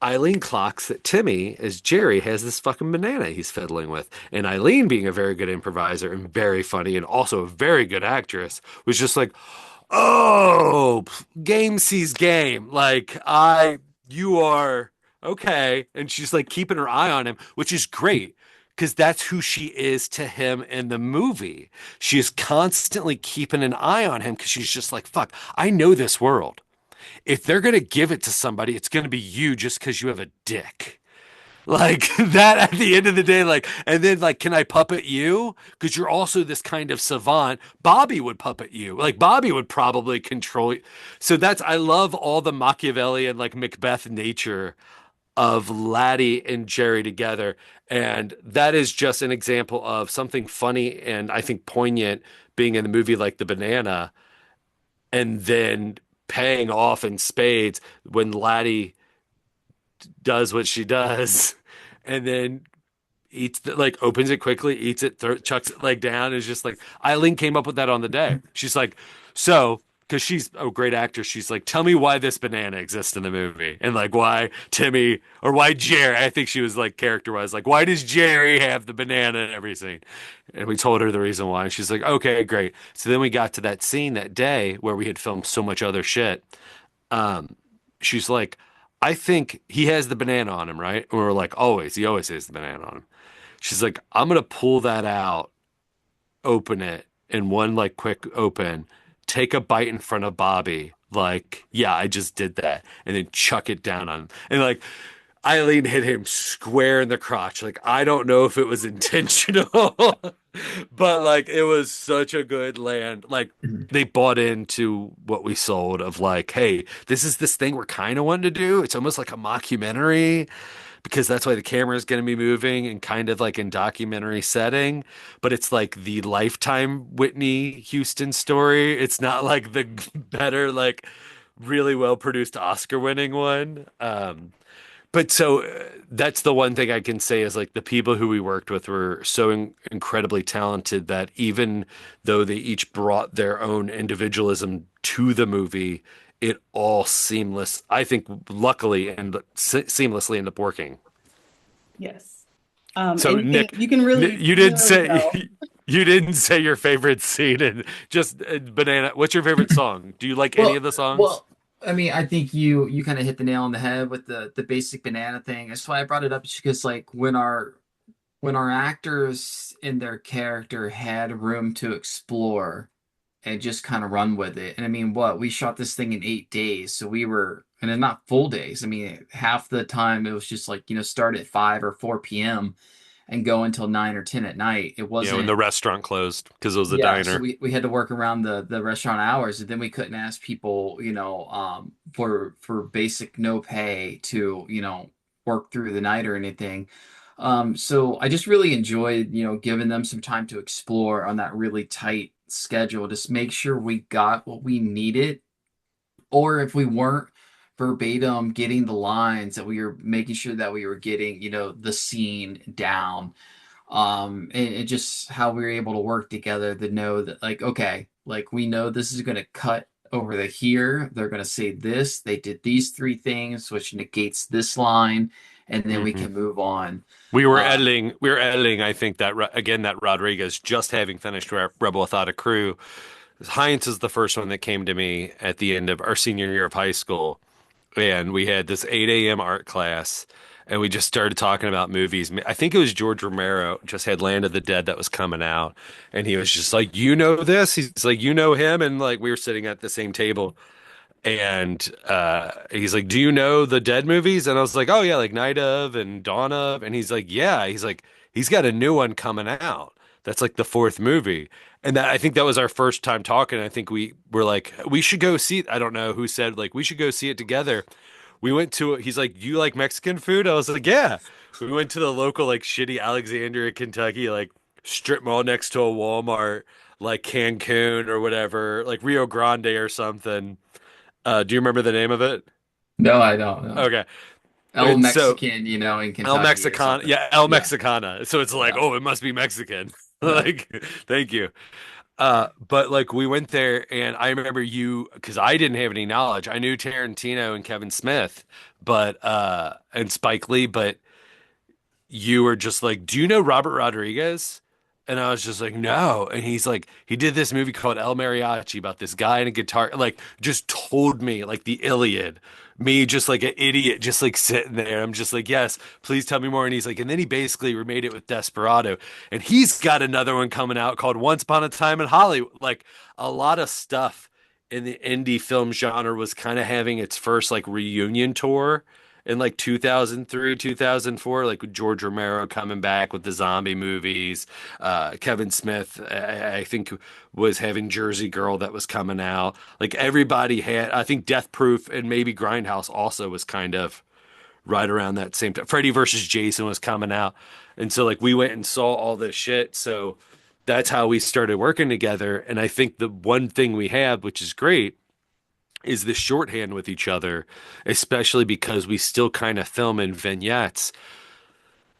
Eileen clocks that Timmy, as Jerry, has this fucking banana he's fiddling with. And Eileen, being a very good improviser and very funny and also a very good actress, was just like, oh, game sees game. You are okay. And she's like keeping her eye on him, which is great because that's who she is to him in the movie. She is constantly keeping an eye on him because she's just like, fuck, I know this world. If they're going to give it to somebody, it's going to be you just because you have a dick. Like that at the end of the day, like, and then like, can I puppet you? Because you're also this kind of savant. Bobby would puppet you. Like Bobby would probably control you. So I love all the Machiavellian, like Macbeth nature of Laddie and Jerry together. And that is just an example of something funny and I think poignant being in the movie like The Banana and then paying off in spades when Laddie does what she does and then opens it quickly, eats it, chucks it like down. Is just like Eileen came up with that on the day. She's like, so because she's a great actor, she's like, tell me why this banana exists in the movie and like why Timmy or why Jerry. I think she was like character wise, like why does Jerry have the banana in every scene? And we told her the reason why. And she's like, okay, great. So then we got to that scene that day where we had filmed so much other shit. She's like, I think he has the banana on him, right? And we're like, always, he always has the banana on him. She's like, I'm gonna pull that out, open it in one like quick open, take a bite in front of Bobby, like, yeah, I just did that, and then chuck it down on him. And like Eileen hit him square in the crotch. Like, I don't know if it was intentional, but like it was such a good land. Like they bought into what we sold of like, hey, this is this thing we're kind of wanting to do. It's almost like a mockumentary because that's why the camera is going to be moving and kind of like in documentary setting, but it's like the Lifetime Whitney Houston story. It's not like the better, like really well produced Oscar winning one. But so that's the one thing I can say is like the people who we worked with were so incredibly talented that even though they each brought their own individualism to the movie, it all I think luckily and seamlessly ended up working. Yes. So and Nick, you can really you did really say tell. You didn't say your favorite scene and just Banana. What's your favorite song? Do you like any of Well, the songs? well, I mean, I think you kind of hit the nail on the head with the basic banana thing. That's why I brought it up, just because like when our actors in their character had room to explore and just kind of run with it. And I mean, what we shot this thing in 8 days, so we were, and then not full days. I mean, half the time it was just like start at 5 or 4 p.m. and go until 9 or 10 at night. It Yeah, when the wasn't. restaurant closed because it was a Yeah, so diner. we had to work around the restaurant hours, and then we couldn't ask people, for basic no pay to, work through the night or anything. So I just really enjoyed, giving them some time to explore on that really tight schedule, just make sure we got what we needed, or if we weren't verbatim getting the lines, that we were making sure that we were getting, the scene down, and just how we were able to work together to know that, like, okay, like we know this is going to cut over the here, they're going to say this, they did these three things which negates this line, and then we Hmm. can move on. We were uh editing. We were editing. I think that again, that Rodriguez just having finished Rebel Without a Crew. Heinz is the first one that came to me at the end of our senior year of high school, and we had this 8 a.m. art class, and we just started talking about movies. I think it was George Romero just had Land of the Dead that was coming out, and he was just like, "You know this?" He's like, "You know him?" And like we were sitting at the same table, and he's like, "Do you know the Dead movies?" And I was like, "Oh yeah, like Night of and Dawn of." And he's like, "Yeah." He's like, "He's got a new one coming out. That's like the fourth movie." And that I think that was our first time talking. I think we were like, "We should go see it." I don't know who said like we should go see it together. We went to he's like, "You like Mexican food?" I was like, "Yeah." We went to the local like shitty Alexandria, Kentucky, like strip mall next to a Walmart, like Cancun or whatever, like Rio Grande or something. Do you remember the name of it? no, I don't know. Okay. El And so Mexican, in El Kentucky or Mexicana. something. Yeah, El Yeah, Mexicana. So it's like, yeah, oh, it must be Mexican. yeah. Like, thank you. But like we went there and I remember you because I didn't have any knowledge. I knew Tarantino and Kevin Smith, but and Spike Lee, but you were just like, "Do you know Robert Rodriguez?" And I was just like, "No." And he's like, he did this movie called El Mariachi about this guy and a guitar, like just told me like the Iliad. Me just like an idiot, just like sitting there. I'm just like, "Yes, please tell me more." And he's like, and then he basically remade it with Desperado. And he's got another one coming out called Once Upon a Time in Hollywood. Like a lot of stuff in the indie film genre was kind of having its first like reunion tour in like 2003, 2004, like with George Romero coming back with the zombie movies. Kevin Smith, I think, was having Jersey Girl that was coming out. Like everybody had, I think Death Proof and maybe Grindhouse also was kind of right around that same time. Freddy versus Jason was coming out. And so like we went and saw all this shit. So that's how we started working together. And I think the one thing we have, which is great, is the shorthand with each other, especially because we still kind of film in vignettes.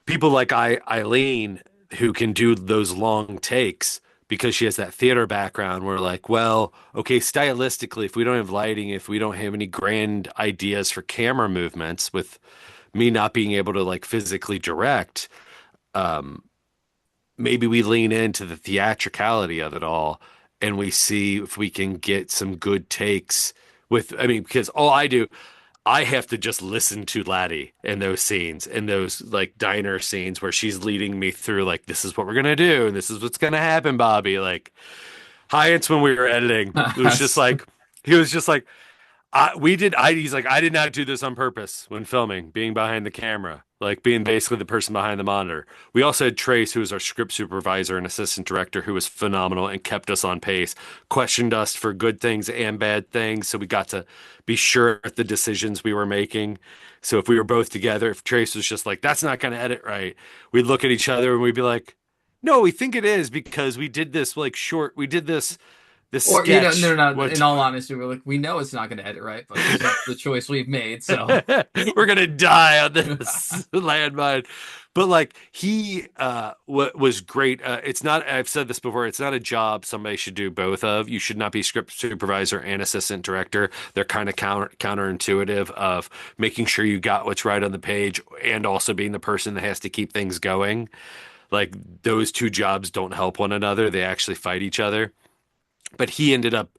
People like Eileen, who can do those long takes because she has that theater background, we're like, well, okay, stylistically, if we don't have lighting, if we don't have any grand ideas for camera movements, with me not being able to like physically direct, maybe we lean into the theatricality of it all and we see if we can get some good takes with, I mean, because all I do, I have to just listen to Laddie in those scenes, in those like diner scenes where she's leading me through, like, this is what we're gonna do, and this is what's gonna happen, Bobby. Like, Hyatt's when we were editing, it was just like, he was just like, he's like, I did not do this on purpose when filming, being behind the camera, like being basically the person behind the monitor. We also had Trace, who was our script supervisor and assistant director, who was phenomenal and kept us on pace, questioned us for good things and bad things. So we got to be sure at the decisions we were making. So if we were both together, if Trace was just like, that's not going to edit right, we'd look at each other and we'd be like, no, we think it is because we did this like short, we did this Or no, sketch. no, no. In What all honesty, we're like, we know it's not going to edit right, but this is the choice we've made. So we're gonna die on this landmine. But like he was great. It's not. I've said this before. It's not a job somebody should do both of. You should not be script supervisor and assistant director. They're kind of counterintuitive of making sure you got what's right on the page and also being the person that has to keep things going. Like those two jobs don't help one another. They actually fight each other. But he ended up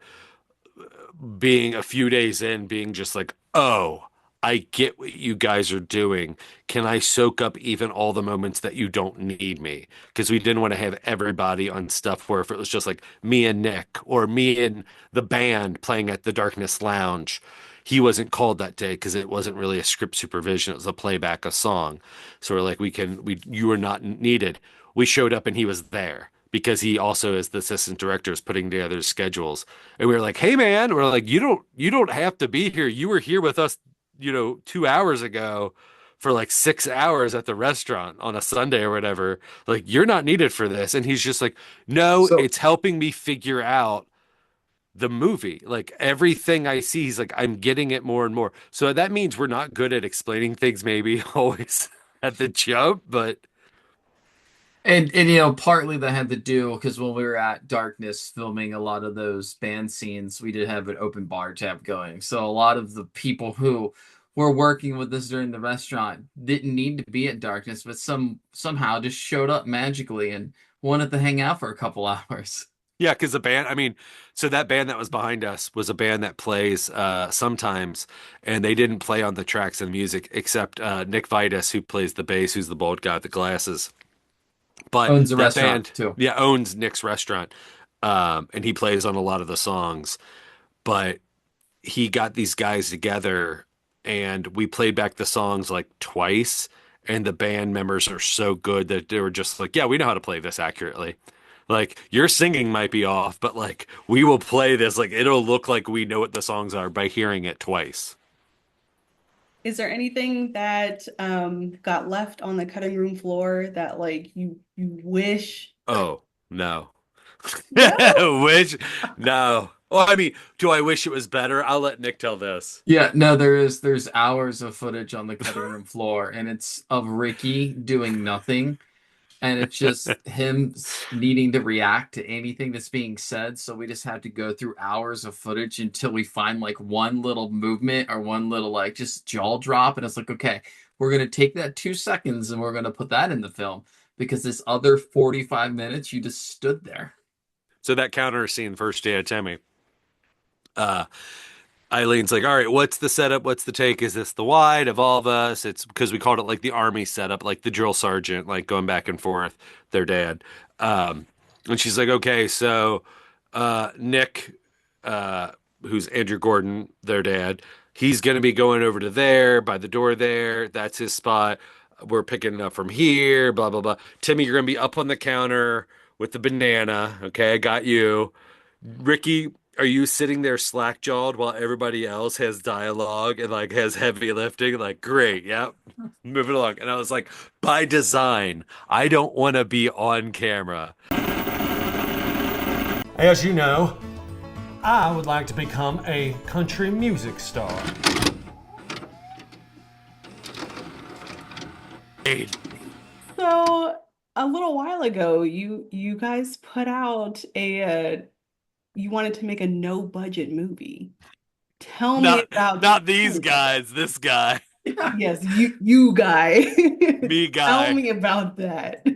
being a few days in, being just like, oh, I get what you guys are doing. Can I soak up even all the moments that you don't need me? Because we didn't want to have everybody on stuff where if it was just like me and Nick or me and the band playing at the Darkness Lounge, he wasn't called that day because it wasn't really a script supervision. It was a playback, a song. So we're like, you were not needed. We showed up and he was there because he also is the assistant director is putting together schedules. And we were like, "Hey man," we're like, you don't have to be here. You were here with us, 2 hours ago for like 6 hours at the restaurant on a Sunday or whatever. Like, you're not needed for this." And he's just like, "No, So it's helping me figure out the movie. Like everything I see, he's like, I'm getting it more and more." So that means we're not good at explaining things, maybe always at the jump, but and partly that had to do because when we were at Darkness filming a lot of those band scenes, we did have an open bar tab going. So a lot of the people who were working with us during the restaurant didn't need to be at Darkness, but somehow just showed up magically and wanted to hang out for a couple hours. yeah, because the band, I mean, so that band that was behind us was a band that plays sometimes, and they didn't play on the tracks and music except Nick Vitus, who plays the bass, who's the bald guy with the glasses. But Owns a that restaurant band, too. yeah, owns Nick's restaurant, and he plays on a lot of the songs. But he got these guys together, and we played back the songs like twice, and the band members are so good that they were just like, "Yeah, we know how to play this accurately." Like your singing might be off, but like we will play this. Like it'll look like we know what the songs are by hearing it twice. Is there anything that got left on the cutting room floor that like you wish? Oh, no. No. Which, no. Well, I mean, do I wish it was better? I'll let Nick tell this. Yeah, no, there's hours of footage on the cutting room floor, and it's of Ricky doing nothing, and it's just him needing to react to anything that's being said. So we just have to go through hours of footage until we find like one little movement or one little like just jaw drop, and it's like, okay, we're gonna take that 2 seconds and we're gonna put that in the film because this other 45 minutes you just stood there. So that counter scene, first day at Timmy. Uh, Eileen's like, all right, what's the setup? What's the take? Is this the wide of all of us? It's because we called it like the army setup, like the drill sergeant, like going back and forth, their dad. And she's like, okay, so Nick, who's Andrew Gordon, their dad, he's going to be going over to there by the door there. That's his spot. We're picking it up from here, blah, blah, blah. Timmy, you're going to be up on the counter with the banana. Okay, I got you. Ricky, are you sitting there slack-jawed while everybody else has dialogue and like has heavy lifting? Like, great, yep, moving along. And I was like, by design, I don't want to be on camera. As you know, I would like to become a country music star. So a little while ago, you guys put out you wanted to make a no budget movie. Tell me Not, about not these guys. This guy, Yes, you guy. me Tell guy. me about that.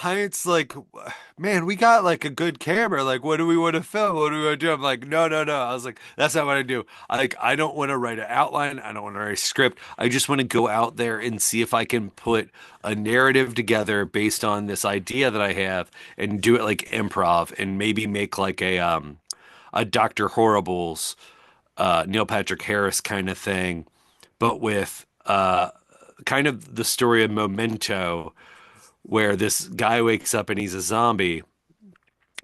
It's like, man, we got like a good camera. Like, what do we want to film? What do we want to do? I'm like, no, no, no. I was like, that's not what I do. I don't want to write an outline. I don't want to write a script. I just want to go out there and see if I can put a narrative together based on this idea that I have and do it like improv and maybe make like a Dr. Horrible's Neil Patrick Harris kind of thing, but with kind of the story of Memento where this guy wakes up and he's a zombie,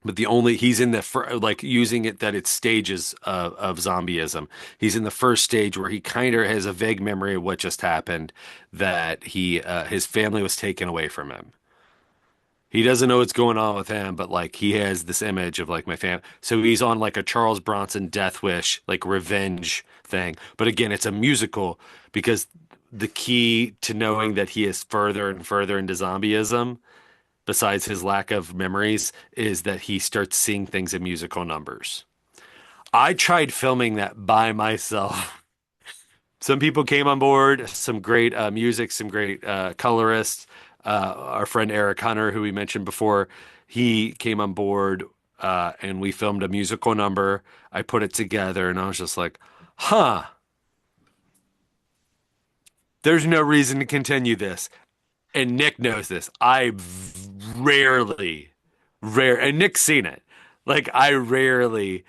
but he's in the like using it that it's stages of zombieism. He's in the first stage where he kind of has a vague memory of what just happened, that his family was taken away from him. He doesn't know what's going on with him, but like he has this image of like my family. So he's on like a Charles Bronson Death Wish, like revenge thing. But again, it's a musical because the key to knowing that he is further and further into zombieism, besides his lack of memories, is that he starts seeing things in musical numbers. I tried filming that by myself. Some people came on board, some great music, some great colorists. Our friend Eric Hunter, who we mentioned before, he came on board and we filmed a musical number. I put it together and I was just like, huh, there's no reason to continue this. And Nick knows this. I and Nick's seen it. Like I rarely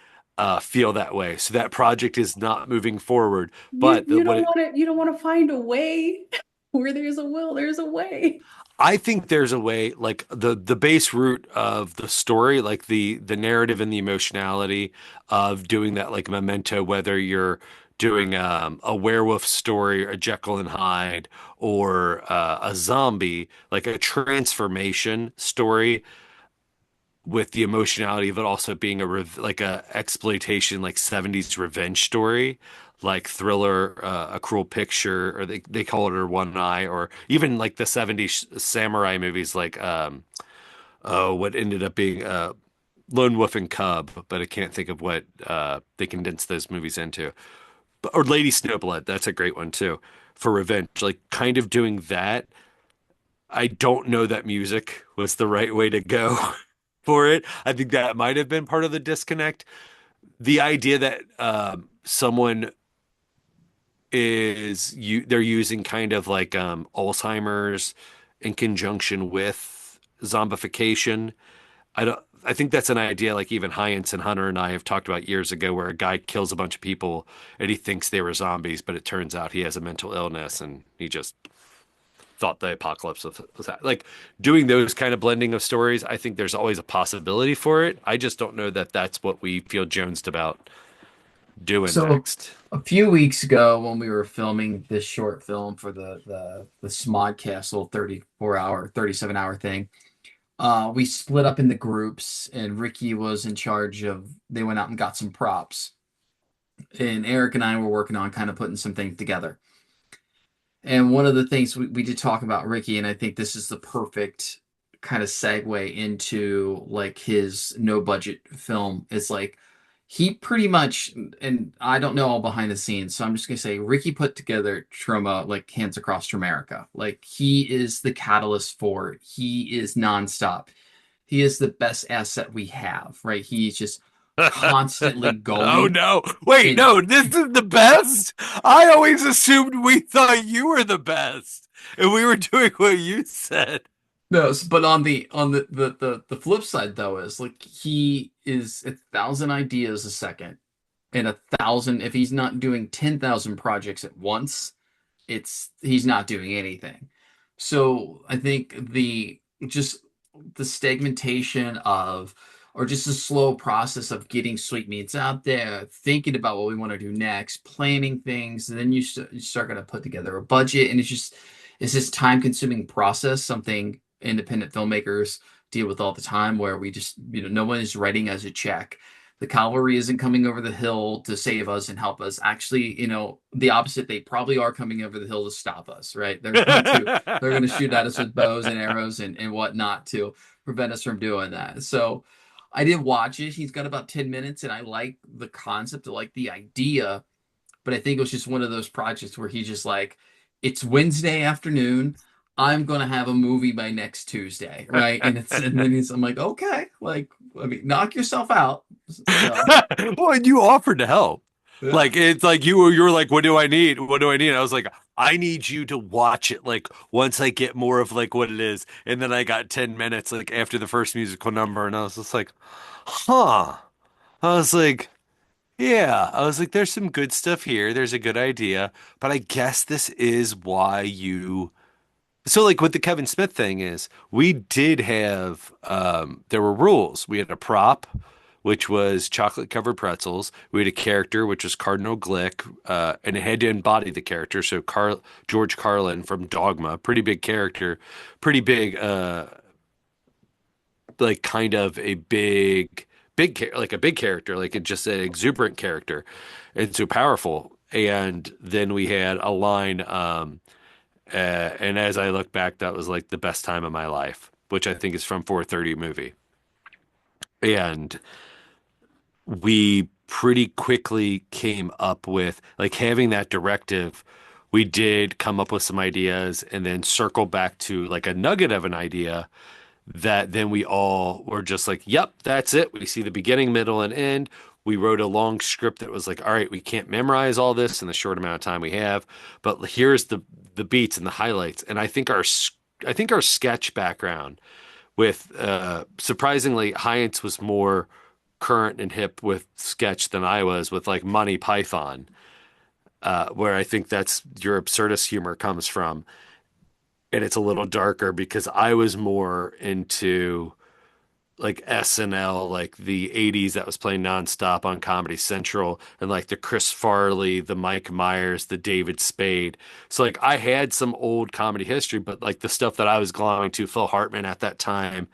feel that way. So that project is not moving forward. You But you don't want to you don't want to find a way where there's a will, there's a way. I think there's a way, like the base root of the story, like the narrative and the emotionality of doing that, like Memento, whether you're doing a werewolf story, a Jekyll and Hyde, or a zombie, like a transformation story with the emotionality of it also being like a exploitation, like 70s revenge story, like Thriller, A Cruel Picture, or they call it Her One Eye, or even like the 70s samurai movies, like oh, what ended up being Lone Wolf and Cub, but I can't think of what they condensed those movies into. Or Lady Snowblood, that's a great one too, for revenge. Like kind of doing that. I don't know that music was the right way to go for it. I think that might have been part of the disconnect. The idea that someone they're using kind of like Alzheimer's in conjunction with zombification. I think that's an idea like even Hyance and Hunter and I have talked about years ago, where a guy kills a bunch of people and he thinks they were zombies, but it turns out he has a mental illness and he just thought the apocalypse was that. Like doing those kind of blending of stories, I think there's always a possibility for it. I just don't know that that's what we feel jonesed about doing So next. a few weeks ago, when we were filming this short film for the Smodcast little 34-hour, 37-hour thing, we split up into groups, and Ricky was in charge of. They went out and got some props, and Eric and I were working on kind of putting some things together. And one of the things we did talk about Ricky, and I think this is the perfect kind of segue into like his no budget film, is like he pretty much, and I don't know all behind the scenes, so I'm just gonna say Ricky put together Troma like Hands Across America. Like he is the catalyst for it. He is nonstop. He is the best asset we have, right? He's just constantly Oh going. no. Wait, And no, this is the best. I always assumed we thought you were the best. And we were doing what you said. no, but on the flip side though is like he is 1,000 ideas a second, and 1,000, if he's not doing 10,000 projects at once, he's not doing anything. So I think just the segmentation of, or just the slow process of getting sweetmeats out there, thinking about what we want to do next, planning things, and then you start going to put together a budget, and it's this time consuming process, something independent filmmakers deal with all the time, where we just, no one is writing us a check. The cavalry isn't coming over the hill to save us and help us. Actually, the opposite. They probably are coming over the hill to stop us, right? They're going to shoot at us with bows and arrows and whatnot to prevent us from doing that. So I did watch it. He's got about 10 minutes, and I like the concept, I like the idea, but I think it was just one of those projects where he's just like, it's Wednesday afternoon. I'm gonna have a movie by next Tuesday, right? I'm like, okay, like, I mean, knock yourself out. So, Well, and you offered to help. yeah. Like it's like you were like, what do I need? What do I need? I was like, I need you to watch it like once I get more of like what it is. And then I got 10 minutes like after the first musical number, and I was just like, huh. I was like, yeah. I was like, there's some good stuff here. There's a good idea. But I guess this is why you so like with the Kevin Smith thing is we did have there were rules. We had a prop, which was chocolate covered pretzels. We had a character, which was Cardinal Glick, and it had to embody the character. So George Carlin from Dogma, pretty big character, pretty big like kind of a like a big character, like it just an exuberant character and so powerful. And then we had a line and as I look back, that was like the best time of my life, which I think is from 4:30 movie. And we pretty quickly came up with like having that directive we did come up with some ideas and then circle back to like a nugget of an idea that then we all were just like, yep, that's it. We see the beginning, middle, and end. We wrote a long script that was like, all right, we can't memorize all this in the short amount of time we have, but here's the beats and the highlights. And I think our sketch background with surprisingly, Hiance was more current and hip with sketch than I was with like Monty Python, where I think that's your absurdist humor comes from. And it's a little darker because I was more into like SNL, like the 80s that was playing nonstop on Comedy Central, and like the Chris Farley, the Mike Myers, the David Spade. So like I had some old comedy history, but like the stuff that I was glowing to, Phil Hartman at that time,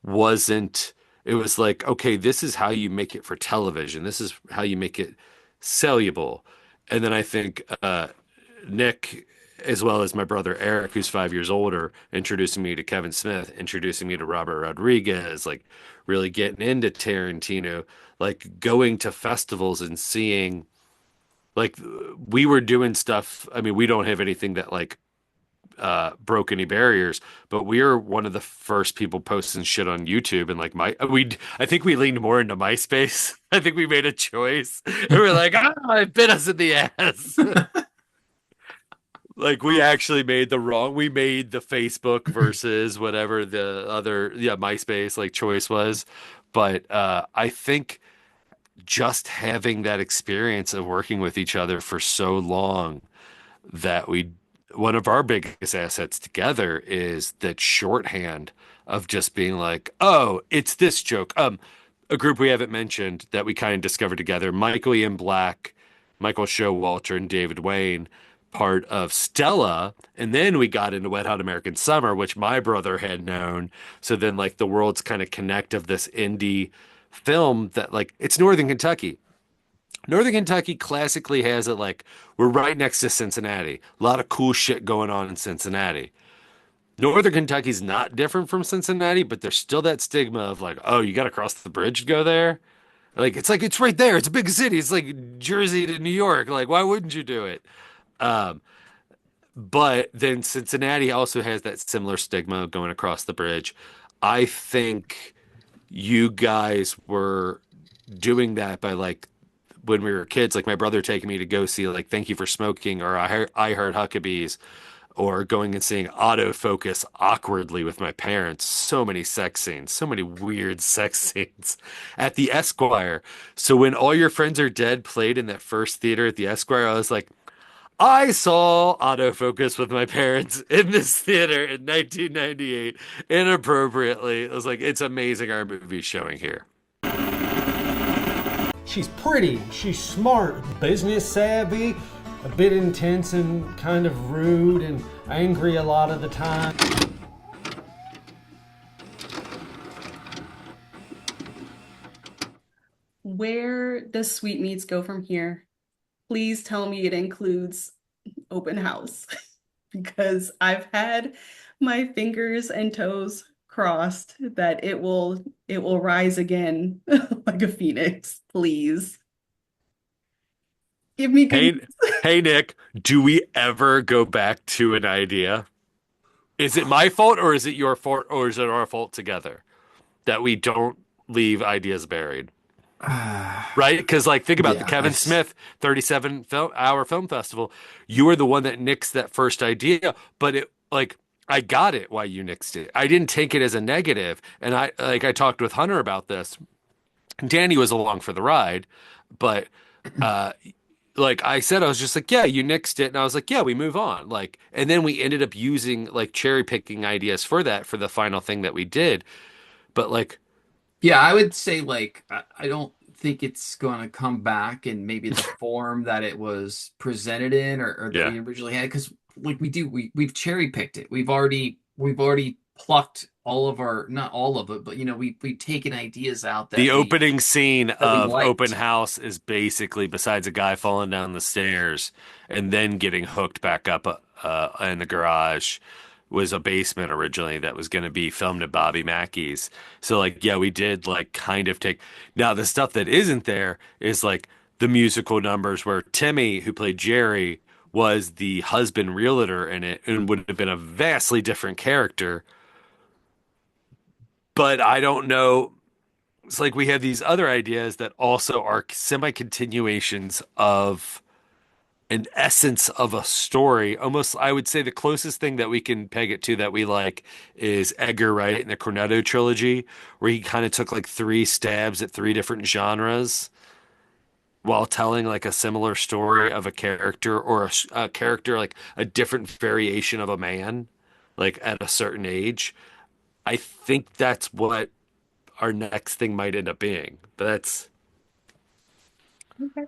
wasn't, it was like, okay, this is how you make it for television. This is how you make it soluble. And then I think Nick, as well as my brother Eric, who's 5 years older, introducing me to Kevin Smith, introducing me to Robert Rodriguez, like really getting into Tarantino, like going to festivals and seeing, like we were doing stuff. I mean, we don't have anything that like broke any barriers, but we are one of the first people posting shit on YouTube, and like I think we leaned more into MySpace. I think we made a choice and we're like, oh, it bit us in the ass. Like we made the Facebook versus whatever the other, yeah, MySpace like choice was. But I think just having that experience of working with each other for so long, that one of our biggest assets together is that shorthand of just being like, oh, it's this joke. A group we haven't mentioned that we kind of discovered together, Michael Ian Black, Michael Showalter, and David Wayne, part of Stella. And then we got into Wet Hot American Summer, which my brother had known. So then like the worlds kind of connect of this indie film that like it's Northern Kentucky. Northern Kentucky classically has it like we're right next to Cincinnati. A lot of cool shit going on in Cincinnati. Northern Kentucky's not different from Cincinnati, but there's still that stigma of like, oh, you got to cross the bridge to go there. Like it's right there. It's a big city. It's like Jersey to New York. Like why wouldn't you do it? Um, but then Cincinnati also has that similar stigma of going across the bridge. I think you guys were doing that by like when we were kids, like my brother taking me to go see like Thank You for Smoking or I Heard Huckabees, or going and seeing autofocus awkwardly with my parents. So many sex scenes, so many weird sex scenes at the Esquire. So when All Your Friends Are Dead played in that first theater at the Esquire, I was like, I saw autofocus with my parents in this theater in 1998 inappropriately. I was like, it's amazing our movie's showing here. She's pretty, she's smart, business savvy, a bit intense and kind of rude and angry a lot of the time. Where does Sweetmeats go from here? Please tell me it includes open house because I've had my fingers and toes crossed that it will rise again like a phoenix. Please give me Hey, good. hey, Nick, do we ever go back to an idea? Is it my fault or is it your fault or is it our fault together that we don't leave ideas buried? Right? Because like think about the Yeah, Kevin Smith 37-hour film festival. You were the one that nixed that first idea, but it like I got it why you nixed it. I didn't take it as a negative. And I talked with Hunter about this. Danny was along for the ride, but uh like I said, I was just like, yeah, you nixed it. And I was like, yeah, we move on. Like, and then we ended up using like cherry picking ideas for that for the final thing that we did. But like, yeah, I would say like I don't think it's going to come back in maybe the form that it was presented in or that yeah, we originally had because like we've cherry picked it. We've already plucked all of our, not all of it, but you know we've taken ideas out the that opening scene we of Open liked. House is basically besides a guy falling down the stairs and then getting hooked back up in the garage was a basement originally that was going to be filmed at Bobby Mackey's. So like, yeah, we did like kind of take, now the stuff that isn't there is like the musical numbers where Timmy, who played Jerry, was the husband realtor in it and would have been a vastly different character. But I don't know. It's like we have these other ideas that also are semi continuations of an essence of a story. Almost, I would say the closest thing that we can peg it to that we like is Edgar Wright in the Cornetto trilogy, where he kind of took like three stabs at three different genres while telling like a similar story of a character or a character like a different variation of a man, like at a certain age. I think that's what our next thing might end up being. But that's Okay.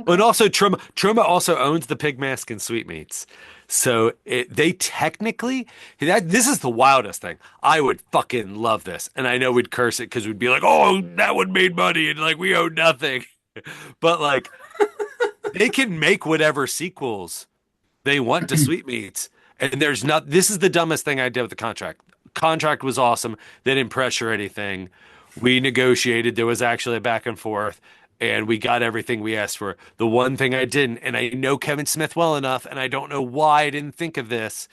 and Okay. also Troma also owns the Pig Mask and Sweetmeats. So they technically this is the wildest thing. I would fucking love this. And I know we'd curse it because we'd be like, oh, that one made money and like we owe nothing. But like they can make whatever sequels they want to Sweetmeats. And there's not this is the dumbest thing I did with the contract. Contract was awesome. They didn't pressure anything. We negotiated. There was actually a back and forth, and we got everything we asked for. The one thing I didn't, and I know Kevin Smith well enough, and I don't know why I didn't think of this.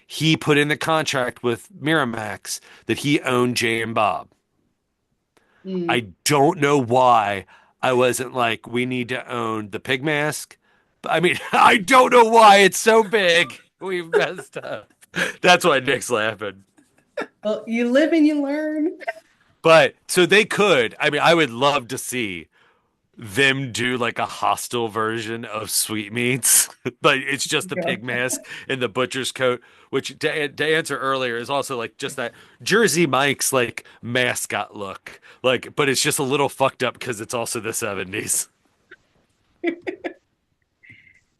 He put in the contract with Miramax that he owned Jay and Bob. Mm. I don't know why I wasn't like, we need to own the Pig Mask. I mean, I don't know why it's so big. We've messed up. That's why Nick's laughing. Well, you live and you learn. But so they could. I mean, I would love to see them do like a hostile version of Sweetmeats, but it's just the Yeah. pig mask and the butcher's coat, which to answer earlier is also like just that Jersey Mike's like mascot look, like, but it's just a little fucked up because it's also the 70s.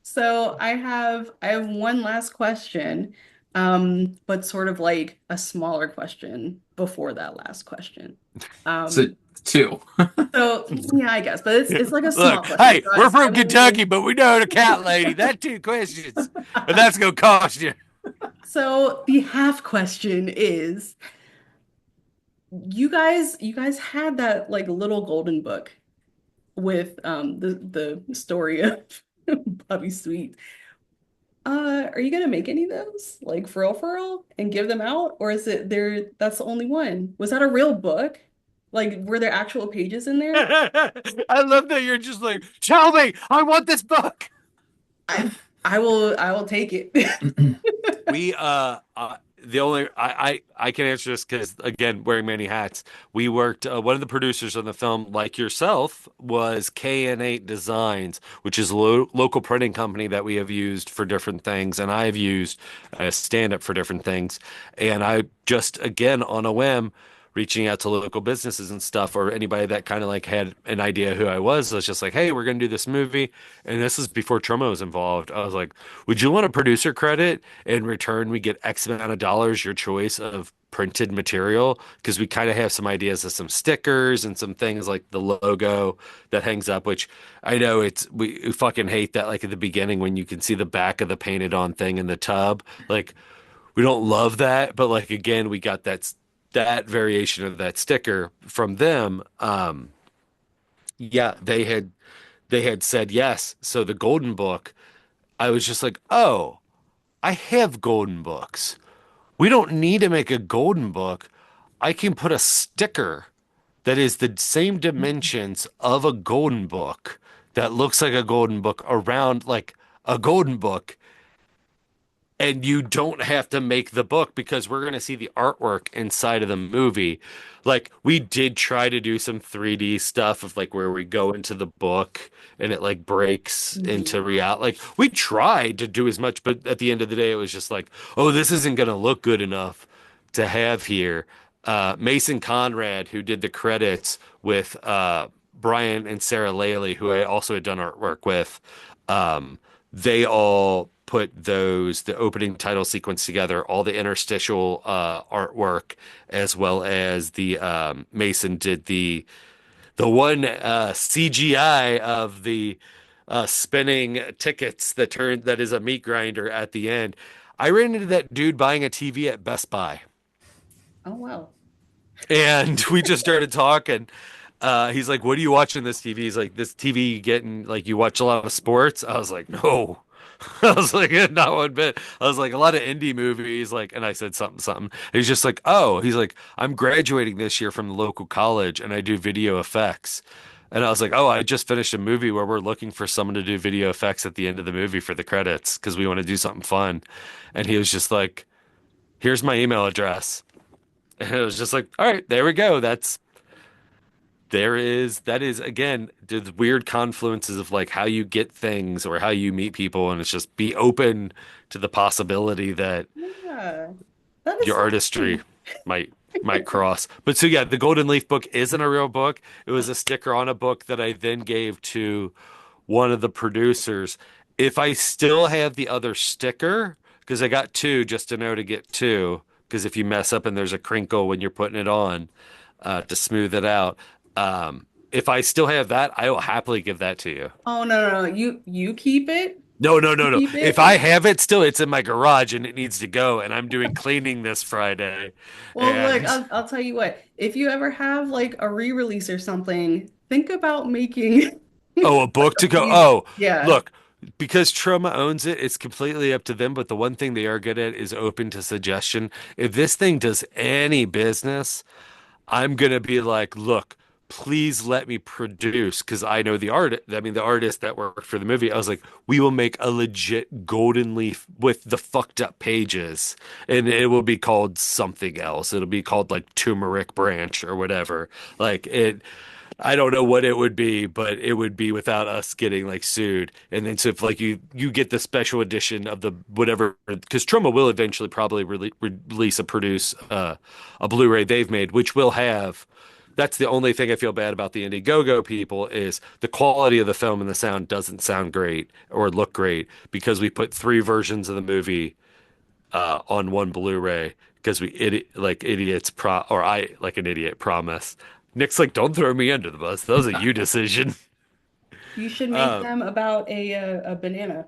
So I have one last question, but sort of like a smaller question before that last question. So Um, two. so yeah, I guess, but it's like a small Look, question. hey, So we're I from Kentucky, will. but we know the cat lady. That two questions, and that's gonna cost you. So the half question is, you guys had that like little golden book with the story of Bobby Sweet. Are you gonna make any of those? Like for real, and give them out? Or is it there that's the only one? Was that a real book? Like, were there actual pages in there? I love that you're just like, tell me, I want this book. I I will take it. We the only I can answer this because again wearing many hats. We worked one of the producers on the film, like yourself, was KN8 Designs, which is a local printing company that we have used for different things, and I've used stand up for different things. And I just again on a whim reaching out to local businesses and stuff or anybody that kind of like had an idea who I was just like, hey, we're gonna do this movie. And this is before Troma was involved. I was like, would you want a producer credit? In return, we get X amount of dollars, your choice of printed material, because we kind of have some ideas of some stickers and some things like the logo that hangs up, which I know we fucking hate that like at the beginning when you can see the back of the painted on thing in the tub. Like we don't love that, but like again, we got that variation of that sticker from them. Yeah, they had said yes. So the Golden Book, I was just like, oh, I have Golden Books. We don't need to make a Golden Book. I can put a sticker that is the same dimensions of a Golden Book that looks like a Golden Book around like a Golden Book, and you don't have to make the book because we're going to see the artwork inside of the movie. Like we did try to do some 3D stuff of like where we go into the book and it like breaks into reality. Like we tried to do as much, but at the end of the day, it was just like, oh, this isn't going to look good enough to have here. Mason Conrad, who did the credits with Brian and Sarah Laley, who I also had done artwork with, they all put the opening title sequence together, all the interstitial artwork, as well as the Mason did the one CGI of the spinning tickets that is a meat grinder at the end. I ran into that dude buying a TV at Best Buy. Oh wow. And we just started talking. He's like, what are you watching this TV? He's like, this TV you get in, like, you watch a lot of sports? I was like, no, I was like, not one bit. I was like, a lot of indie movies, like, and I said something, something. And he's just like, oh, he's like, I'm graduating this year from the local college and I do video effects. And I was like, oh, I just finished a movie where we're looking for someone to do video effects at the end of the movie for the credits because we want to do something fun. And he was just like, here's my email address. And it was just like, all right, there we go. That is again the weird confluences of like how you get things or how you meet people, and it's just be open to the possibility that Yeah, that is your so artistry funny. might cross. But so yeah, the Golden Leaf book isn't a real book. It was a sticker on a book that I then gave to one of the producers. If I still have the other sticker, because I got two just to know to get two, because if you mess up and there's a crinkle when you're putting it on, to smooth it out. If I still have that, I will happily give that to you. Oh no, no, no. You keep it. No, no, no, You no. keep If it. I have it still, it's in my garage and it needs to go. And I'm doing cleaning this Friday. Well, look, And I'll tell you what. If you ever have like a re-release or something, think about making oh, a book to go. these. Oh, Yeah. look, because Troma owns it, it's completely up to them. But the one thing they are good at is open to suggestion. If this thing does any business, I'm gonna be like, look, please let me produce because I know the art. I mean, the artist that worked for the movie. I was like, we will make a legit golden leaf with the fucked up pages, and it will be called something else. It'll be called like turmeric branch or whatever. Like it. I don't know what it would be, but it would be without us getting like sued. And then so if like you get the special edition of the whatever, because Troma will eventually probably release a Blu-ray they've made, which will have. That's the only thing I feel bad about the Indiegogo people is the quality of the film and the sound doesn't sound great or look great because we put three versions of the movie on one Blu-ray because like idiots or I like an idiot promise. Nick's like, don't throw me under the bus. That was a you decision. You should make Um, them about a banana.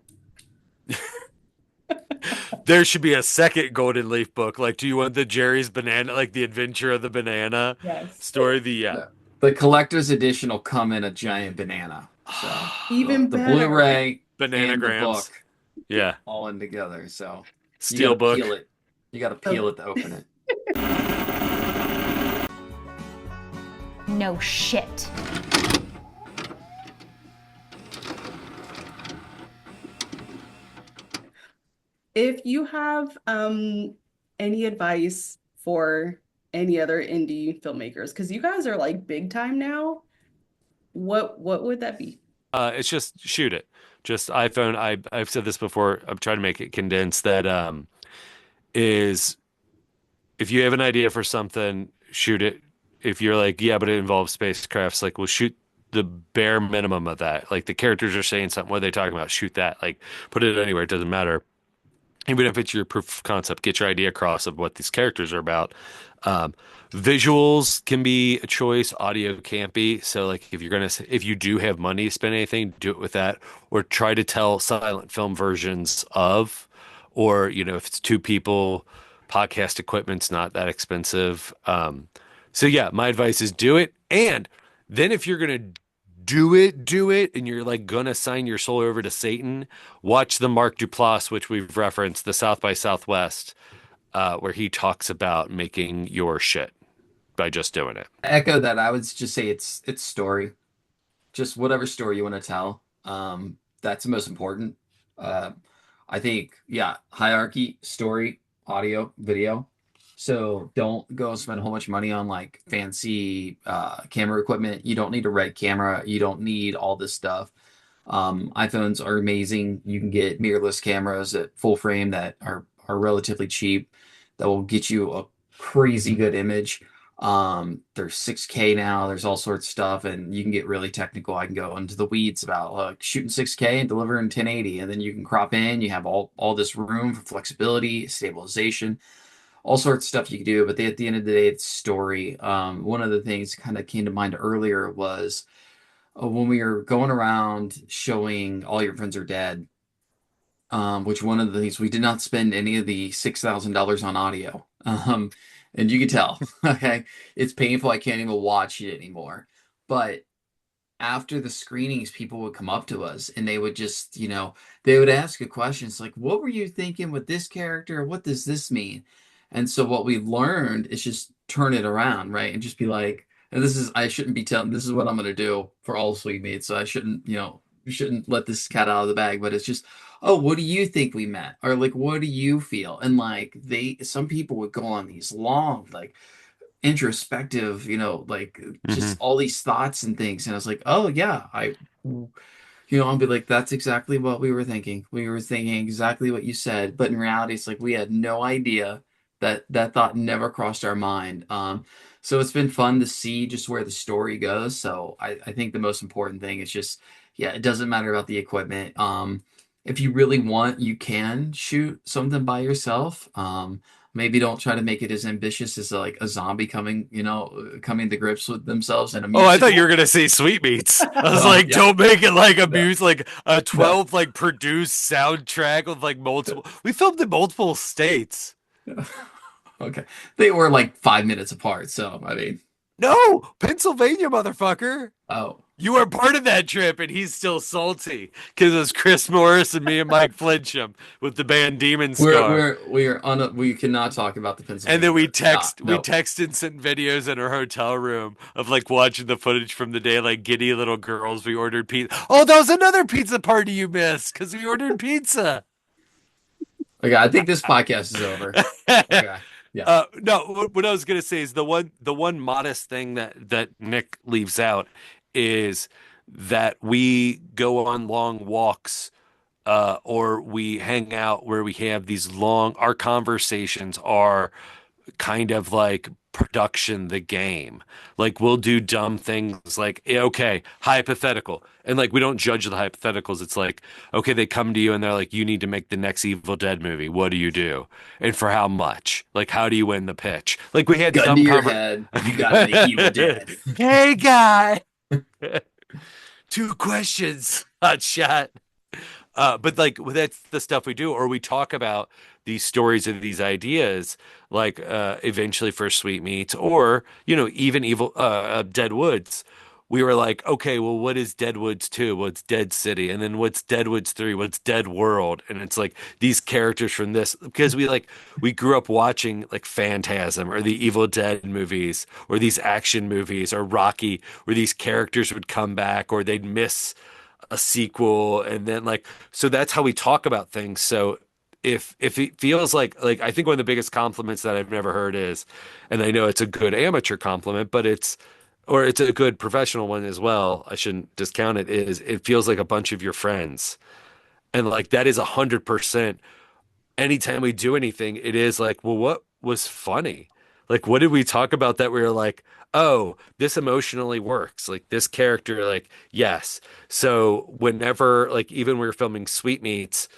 there should be a second Golden Leaf book. Like, do you want the Jerry's banana, like the Adventure of the Banana Yes. story? The yeah, The collector's edition will come in a giant banana. So Even the better. Blu-ray and the bananagrams. book Yeah, all in together. So you steel gotta book. peel it. You gotta peel it to open it. No shit. If you have any advice for any other indie filmmakers, because you guys are like big time now, what would that be? It's just shoot it. Just iPhone. I've said this before. I'm trying to make it condensed. That is if you have an idea for something, shoot it. If you're like, yeah, but it involves spacecrafts, like, well, shoot the bare minimum of that. Like the characters are saying something. What are they talking about? Shoot that. Like put it anywhere. It doesn't matter. Even if it's your proof of concept, get your idea across of what these characters are about. Um, Visuals can be a choice. Audio can't be. So, like, if you do have money to spend anything, do it with that, or try to tell silent film versions of, or if it's two people, podcast equipment's not that expensive. So yeah, my advice is do it, and then if you're gonna do it, and you're like gonna sign your soul over to Satan, watch the Mark Duplass, which we've referenced, the South by Southwest, where he talks about making your shit by just doing it. I echo that. I would just say it's story. Just whatever story you want to tell. That's the most important. Uh, I think, yeah, hierarchy, story, audio, video. So don't go spend a whole bunch of money on like fancy camera equipment. You don't need a red camera. You don't need all this stuff. iPhones are amazing. You can get mirrorless cameras at full frame that are relatively cheap that will get you a crazy good image. There's 6K now. There's all sorts of stuff, and you can get really technical. I can go into the weeds about like shooting 6K and delivering 1080, and then you can crop in. You have all this room for flexibility, stabilization, all sorts of stuff you can do. But at the end of the day, it's story. One of the things kind of came to mind earlier was when we were going around showing All Your Friends Are Dead, which one of the things we did not spend any of the $6,000 on audio. And you can tell, okay, it's painful. I can't even watch it anymore. But after the screenings, people would come up to us and they would just, they would ask a question. It's like, what were you thinking with this character? What does this mean? And so what we learned is just turn it around, right? And just be like, and I shouldn't be telling, this is what I'm going to do for all Sweet Meats. So I shouldn't, we shouldn't let this cat out of the bag, but it's just, oh, what do you think we meant? Or like, what do you feel? And like, some people would go on these long, like, introspective, like Hmm. just all these thoughts and things. And I was like, oh yeah, I'll be like, that's exactly what we were thinking. We were thinking exactly what you said. But in reality, it's like we had no idea that thought never crossed our mind. So it's been fun to see just where the story goes. So I think the most important thing is just, yeah, it doesn't matter about the equipment. If you really want, you can shoot something by yourself. Maybe don't try to make it as ambitious as like a zombie coming to grips with themselves in a Oh, I thought you were musical. gonna say Sweetmeats. I was Oh like, yeah, don't make it like a no, like a no. 12 like produced soundtrack with like multiple. We filmed in multiple states. Okay. They were like 5 minutes apart, so I mean, No, Pennsylvania, motherfucker. oh, You were part of that trip, and he's still salty because it was Chris Morris and me and Mike Flincham with the band Demon Scar. we cannot talk about the And then Pennsylvania trip. Nah, we no. text and sent videos in our hotel room of like watching the footage from the day, like giddy little girls. We ordered pizza. Oh, that was another pizza party you missed because we ordered pizza. Okay, I think this podcast is over. Okay. Yeah. No, what I was gonna say is the one modest thing that Nick leaves out is that we go on long walks or we hang out where we have these long our conversations are kind of like production the game. Like we'll do dumb things like okay, hypothetical. And like we don't judge the hypotheticals. It's like okay, they come to you and they're like you need to make the next Evil Dead movie. What do you do? And for how much? Like how do you win the pitch? Like we had Gun to dumb your conver head. You gotta make Evil Dead. Hey guy, two questions. Hot shot. But like that's the stuff we do, or we talk about these stories and these ideas, like eventually for Sweet Meats, or even Evil Dead Woods. We were like, okay, well, what is Dead Woods 2? What's Dead City? And then what's Dead Woods 3? What's Dead World? And it's like these characters from this because we grew up watching like Phantasm or the Evil Dead movies or these action movies or Rocky, where these characters would come back or they'd miss a sequel and then like so that's how we talk about things. So if it feels like I think one of the biggest compliments that I've never heard is, and I know it's a good amateur compliment, but it's a good professional one as well, I shouldn't discount it, is it feels like a bunch of your friends. And like that is 100%. Anytime we do anything, it is like, well, what was funny? Like, what did we talk about that we were like, oh, this emotionally works? Like this character, like, yes. So whenever, like, even when we were filming Sweetmeats,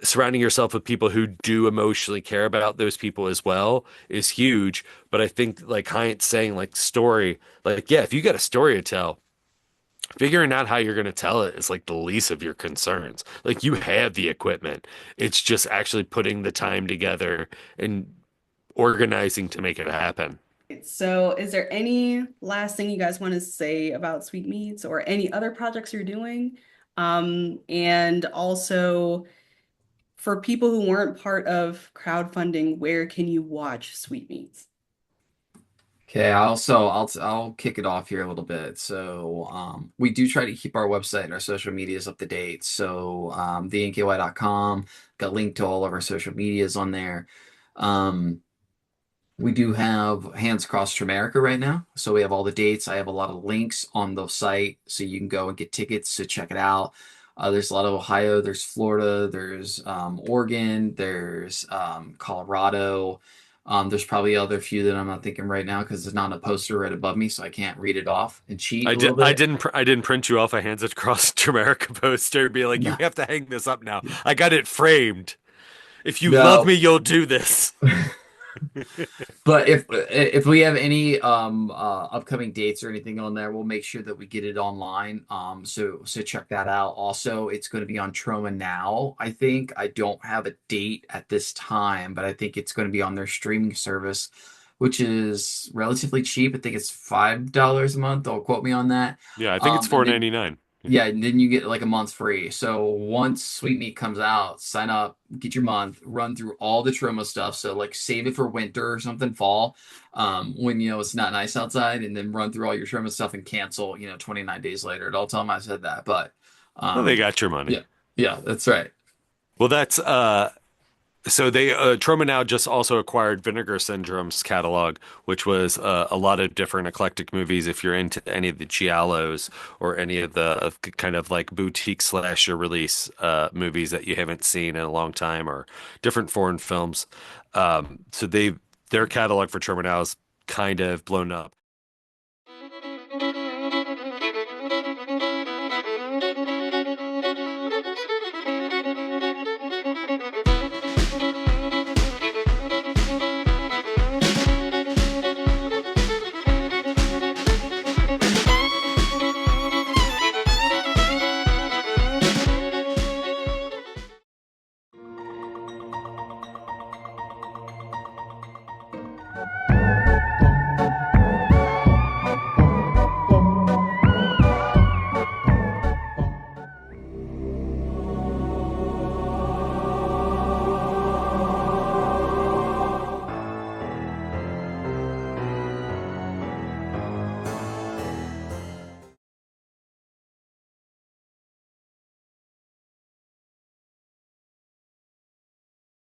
surrounding yourself with people who do emotionally care about those people as well is huge. But I think like Hyatt saying like story, like, yeah, if you got a story to tell, figuring out how you're going to tell it is like the least of your concerns. Like you have the equipment. It's just actually putting the time together and organizing to make it happen. So, is there any last thing you guys want to say about Sweetmeats or any other projects you're doing? And also, for people who weren't part of crowdfunding, where can you watch Sweetmeats? Okay, I'll kick it off here a little bit. So we do try to keep our website and our social medias up to date. So thenky.com got linked to all of our social medias on there. Um, we do have Hands Across America right now. So we have all the dates. I have a lot of links on the site so you can go and get tickets to check it out. There's a lot of Ohio, there's Florida, there's Oregon, there's Colorado. There's probably other few that I'm not thinking right now because there's not a poster right above me, so I can't read it off and cheat a little bit. I didn't print you off a Hands Across America poster and be like, you No, have to hang this up now. I got it framed. If you love no. me, you'll do this. But if we have any upcoming dates or anything on there, we'll make sure that we get it online. So check that out. Also, it's going to be on Troma now. I think I don't have a date at this time, but I think it's going to be on their streaming service which is relatively cheap. I think it's $5 a month. Don't quote me on that. Yeah, I think it's And then 4.99. yeah, and then you get like a month free. So once Sweetmeat comes out, sign up, get your month, run through all the Troma stuff. So like save it for winter or something, fall, when it's not nice outside, and then run through all your Troma stuff and cancel, 29 days later. Don't tell them I said that, but Well, they um, got your money. yeah, yeah, that's right. Well, that's so they Troma now just also acquired Vinegar Syndrome's catalog, which was a lot of different eclectic movies. If you're into any of the giallos or any of the kind of like boutique slasher release movies that you haven't seen in a long time, or different foreign films, so their catalog for Troma now is kind of blown up.